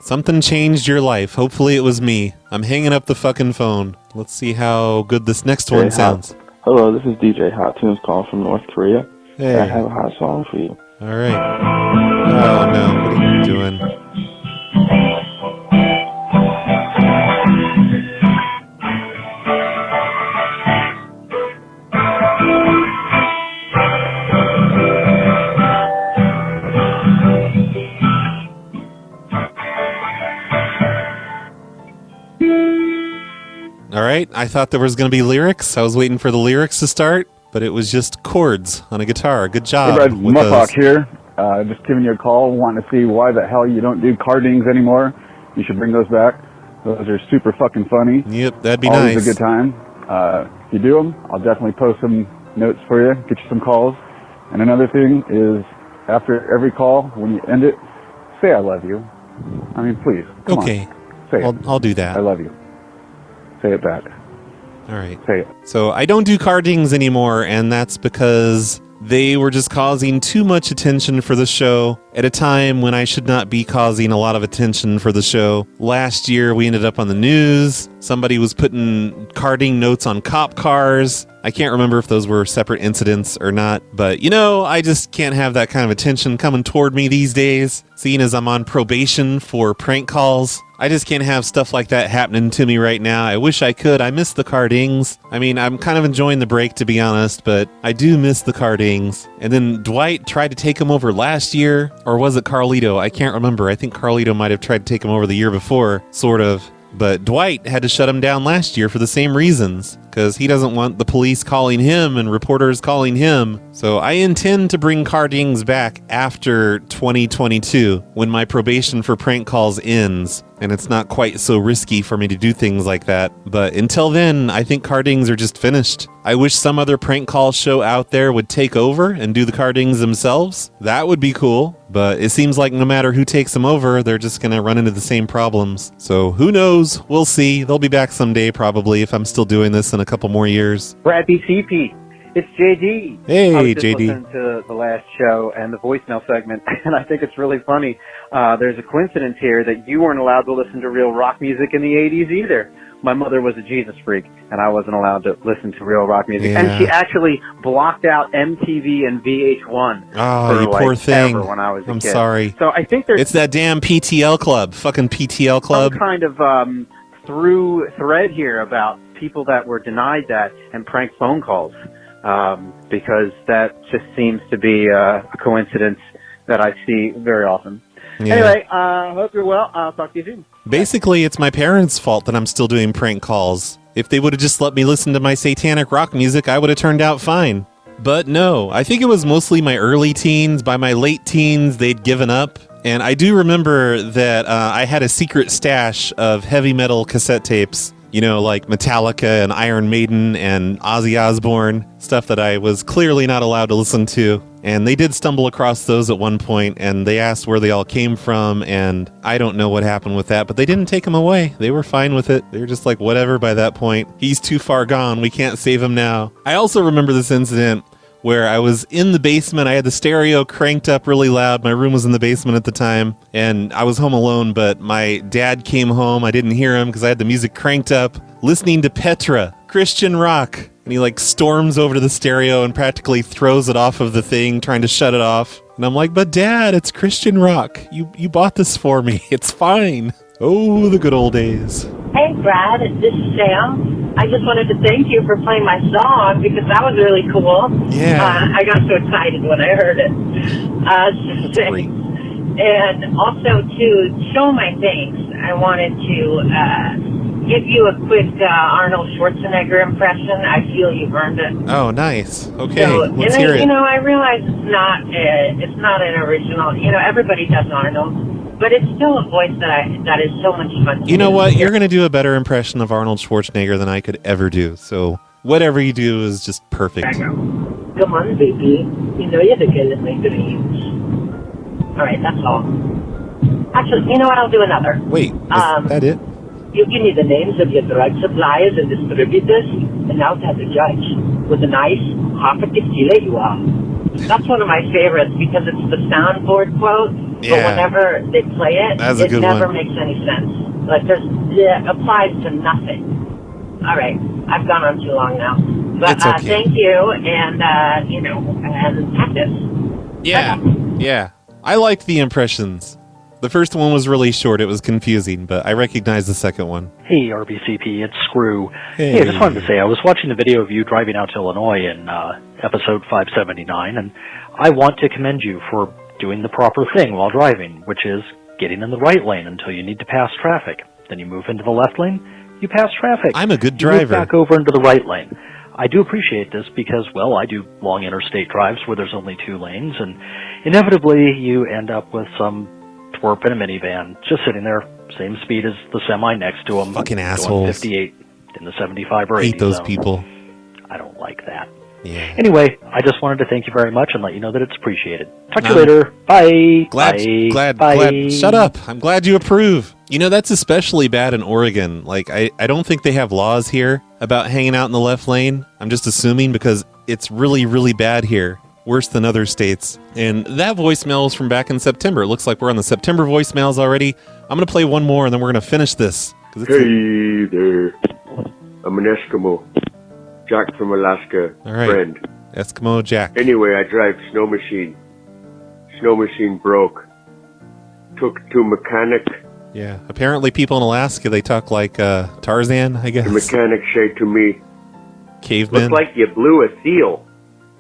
Something changed your life. Hopefully it was me. I'm hanging up the fucking phone. Let's see how good this next one sounds. Hello, this is DJ Hot Tunes calling from North Korea. Hey. I have a hot song for you. All right. Oh no, what are you doing? I thought there was going to be lyrics. I was waiting for the lyrics to start, but it was just chords on a guitar. Good job. Hey, Brad, Muffhawk here. Just giving you a call, wanting to see why the hell you don't do cardings anymore. You should bring those back. Those are super fucking funny. Yep, that'd be Always nice. a good time. If you do them, I'll definitely post some notes for you, get you some calls. And another thing is, after every call, when you end it, say I love you. I mean, please. Come on. Say it. I'll do that. I love you. Say it back. All right. Say it. So I don't do cardings anymore, and that's because they were just causing too much attention for the show at a time when I should not be causing a lot of attention for the show. Last year, we ended up on the news. Somebody was putting carding notes on cop cars. I can't remember if those were separate incidents or not, but I just can't have that kind of attention coming toward me these days, seeing as I'm on probation for prank calls. I just can't have stuff like that happening to me right now. I wish I could. I miss the cardings. I mean, I'm kind of enjoying the break, to be honest, but I do miss the cardings. And then Dwight tried to take him over last year, or was it Carlito? I can't remember. I think Carlito might have tried to take him over the year before, sort of. But Dwight had to shut him down last year for the same reasons, because he doesn't want the police calling him and reporters calling him. So I intend to bring cardings back after 2022, when my probation for prank calls ends, and it's not quite so risky for me to do things like that. But until then, I think cardings are just finished. I wish some other prank call show out there would take over and do the cardings themselves. That would be cool. But it seems like no matter who takes them over, they're just going to run into the same problems. So who knows? We'll see. They'll be back someday probably if I'm still doing this in a couple more years. Brad BCP. It's JD. Hey, I was just JD. listening to the last show and the voicemail segment, and I think it's really funny. There's a coincidence here that you weren't allowed to listen to real rock music in the 80s either. My mother was a Jesus freak, and I wasn't allowed to listen to real rock music. Yeah. And she actually blocked out MTV and VH1 Oh, for you poor thing. ever when I was a I'm kid. sorry. So I think there's It's that damn PTL club. Fucking PTL club. some kind of through thread here about people that were denied that and prank phone calls, because that just seems to be a coincidence that I see very often. Yeah. Anyway, hope you're well. I'll talk to you soon. Basically, it's my parents' fault that I'm still doing prank calls. If they would have just let me listen to my satanic rock music, I would have turned out fine. But no, I think it was mostly my early teens. By my late teens, they'd given up. And I do remember that I had a secret stash of heavy metal cassette tapes, like Metallica and Iron Maiden and Ozzy Osbourne, stuff that I was clearly not allowed to listen to. And they did stumble across those at one point, and they asked where they all came from, and I don't know what happened with that, but they didn't take them away. They were fine with it. They were just like, whatever by that point. He's too far gone. We can't save him now. I also remember this incident where I was in the basement. I had the stereo cranked up really loud. My room was in the basement at the time, and I was home alone, but my dad came home. I didn't hear him because I had the music cranked up, listening to Petra, Christian rock. And he storms over to the stereo and practically throws it off of the thing, trying to shut it off. And I'm like, but Dad, it's Christian rock. You bought this for me. It's fine. Oh, the good old days. Hey, Brad, this is Sam. I just wanted to thank you for playing my song because that was really cool. Yeah. I got so excited when I heard it. That's great. And also, to show my thanks, I wanted to give you a quick Arnold Schwarzenegger impression. I feel you've earned it. Oh, nice. Okay, So, let's hear it. I realize it's not an original. Everybody does Arnold, but it's still a voice that is so much fun. You know what? You're going to do a better impression of Arnold Schwarzenegger than I could ever do. So whatever you do is just perfect. Come on, baby. You know you're the girl of my dreams. All right, that's all. Actually, you know what? I'll do another. Wait, is that it? You give me the names of your drug suppliers and distributors, and I'll tell the judge. With a nice, half a tequila you are. That's one of my favorites because it's the soundboard quote, but Yeah. whenever they play it, That's a it good never one. makes any sense. It applies to nothing. All right, I've gone on too long now. But It's okay. thank you, and, and practice. Yeah. I liked the impressions. The first one was really short. It was confusing, but I recognized the second one. Hey, RBCP, it's Screw. Hey. I just wanted to say, I was watching the video of you driving out to Illinois in episode 579, and I want to commend you for doing the proper thing while driving, which is getting in the right lane until you need to pass traffic. Then you move into the left lane, you pass traffic. I'm a good You move driver. back over into the right lane. I do appreciate this because, well, I do long interstate drives where there's only 2 lanes, and inevitably you end up with some twerp in a minivan just sitting there, same speed as the semi next to them. Fucking going assholes. 58 in the 75 or 80 Hate those zone. people. I don't like that. Yeah. Anyway, I just wanted to thank you very much and let you know that it's appreciated. Talk to you later. Bye. Glad. Shut up. I'm glad you approve. You know, that's especially bad in Oregon. Like, I don't think they have laws here about hanging out in the left lane. I'm just assuming because it's really, really bad here. Worse than other states. And that voicemail is from back in September. It looks like we're on the September voicemails already. I'm going to play one more and then we're going to finish this. Hey there. I'm an Eskimo. Jack from Alaska. All right. Friend. Eskimo Jack. Anyway, I drive snow machine. Snow machine broke. Took to mechanic. Yeah. Apparently people in Alaska, they talk like Tarzan, I guess. The mechanic say to me, Caveman. "Looks like you blew a seal."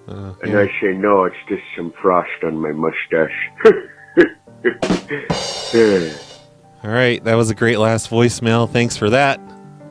And I say, "No, it's just some frost on my mustache." All right. That was a great last voicemail. Thanks for that,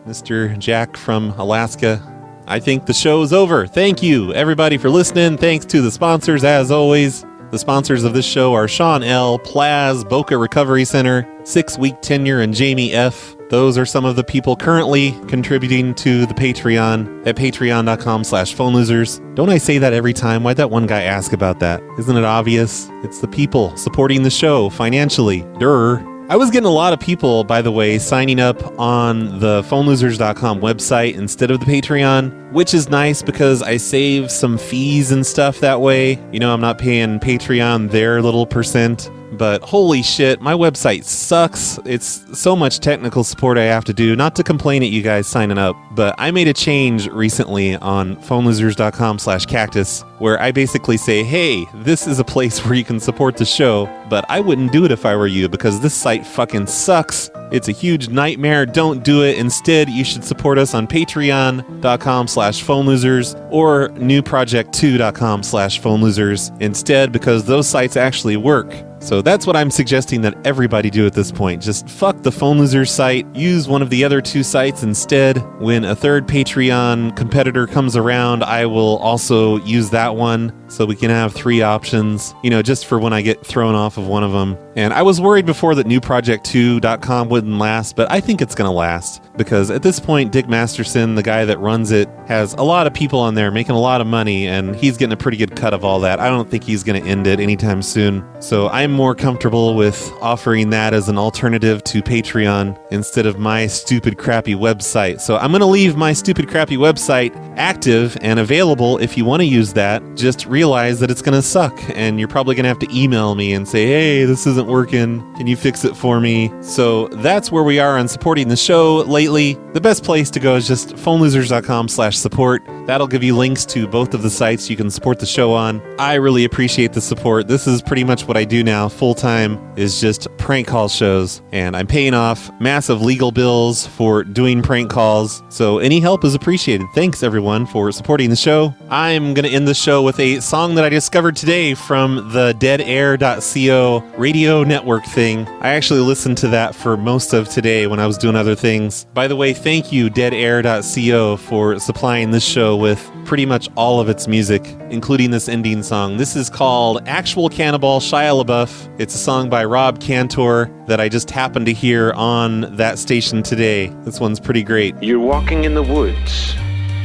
Mr. Jack from Alaska. I think the show's over. Thank you, everybody, for listening. Thanks to the sponsors, as always. The sponsors of this show are Sean L., Plaas, Boca Recovery Center, 6WeekTenure, and Jamie F. Those are some of the people currently contributing to the Patreon at patreon.com/phonelosers. Don't I say that every time? Why'd that one guy ask about that? Isn't it obvious? It's the people supporting the show financially. Durr. I was getting a lot of people, by the way, signing up on the phonelosers.com website instead of the Patreon, which is nice because I save some fees and stuff that way. You know, I'm not paying Patreon their little percent. But holy shit, my website sucks. It's so much technical support I have to do. Not to complain at you guys signing up, but I made a change recently on phonelosers.com/cactus where I basically say, hey, this is a place where you can support the show, but I wouldn't do it if I were you because this site fucking sucks. It's a huge nightmare. Don't do it. Instead, you should support us on patreon.com/phonelosers or newproject2.com/phonelosers instead because those sites actually work. So that's what I'm suggesting that everybody do at this point. Just fuck the Phone Losers site. Use one of the other 2 sites instead. When a third Patreon competitor comes around, I will also use that one so we can have 3 options, you know, just for when I get thrown off of one of them. And I was worried before that newproject2.com wouldn't last, but I think it's going to last because at this point, Dick Masterson, the guy that runs it, has a lot of people on there making a lot of money and he's getting a pretty good cut of all that. I don't think he's going to end it anytime soon. So I'm more comfortable with offering that as an alternative to Patreon instead of my stupid crappy website. So I'm going to leave my stupid crappy website active and available if you want to use that. Just realize that it's going to suck and you're probably going to have to email me and say, hey, this isn't working. Can you fix it for me? So that's where we are on supporting the show lately. The best place to go is just phonelosers.com/support. That'll give you links to both of the sites you can support the show on. I really appreciate the support. This is pretty much what I do now full-time is just prank call shows, and I'm paying off massive legal bills for doing prank calls, so any help is appreciated. Thanks everyone for supporting the show. I'm going to end the show with a song that I discovered today from the deadair.co radio network thing. I actually listened to that for most of today when I was doing other things. By the way, thank you deadair.co for supplying this show with pretty much all of its music, including this ending song. This is called Actual Cannibal Shia LaBeouf. It's a song by Rob Cantor that I just happened to hear on that station today. This one's pretty great. You're walking in the woods.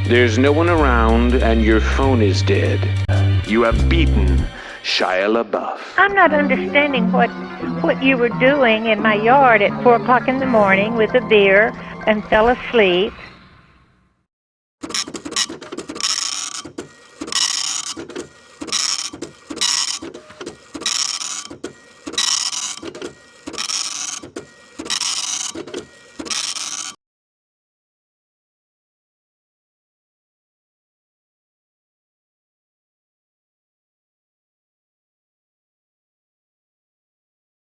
There's no one around and your phone is dead. You have beaten Shia LaBeouf. I'm not understanding what you were doing in my yard at 4 o'clock in the morning with a beer and fell asleep.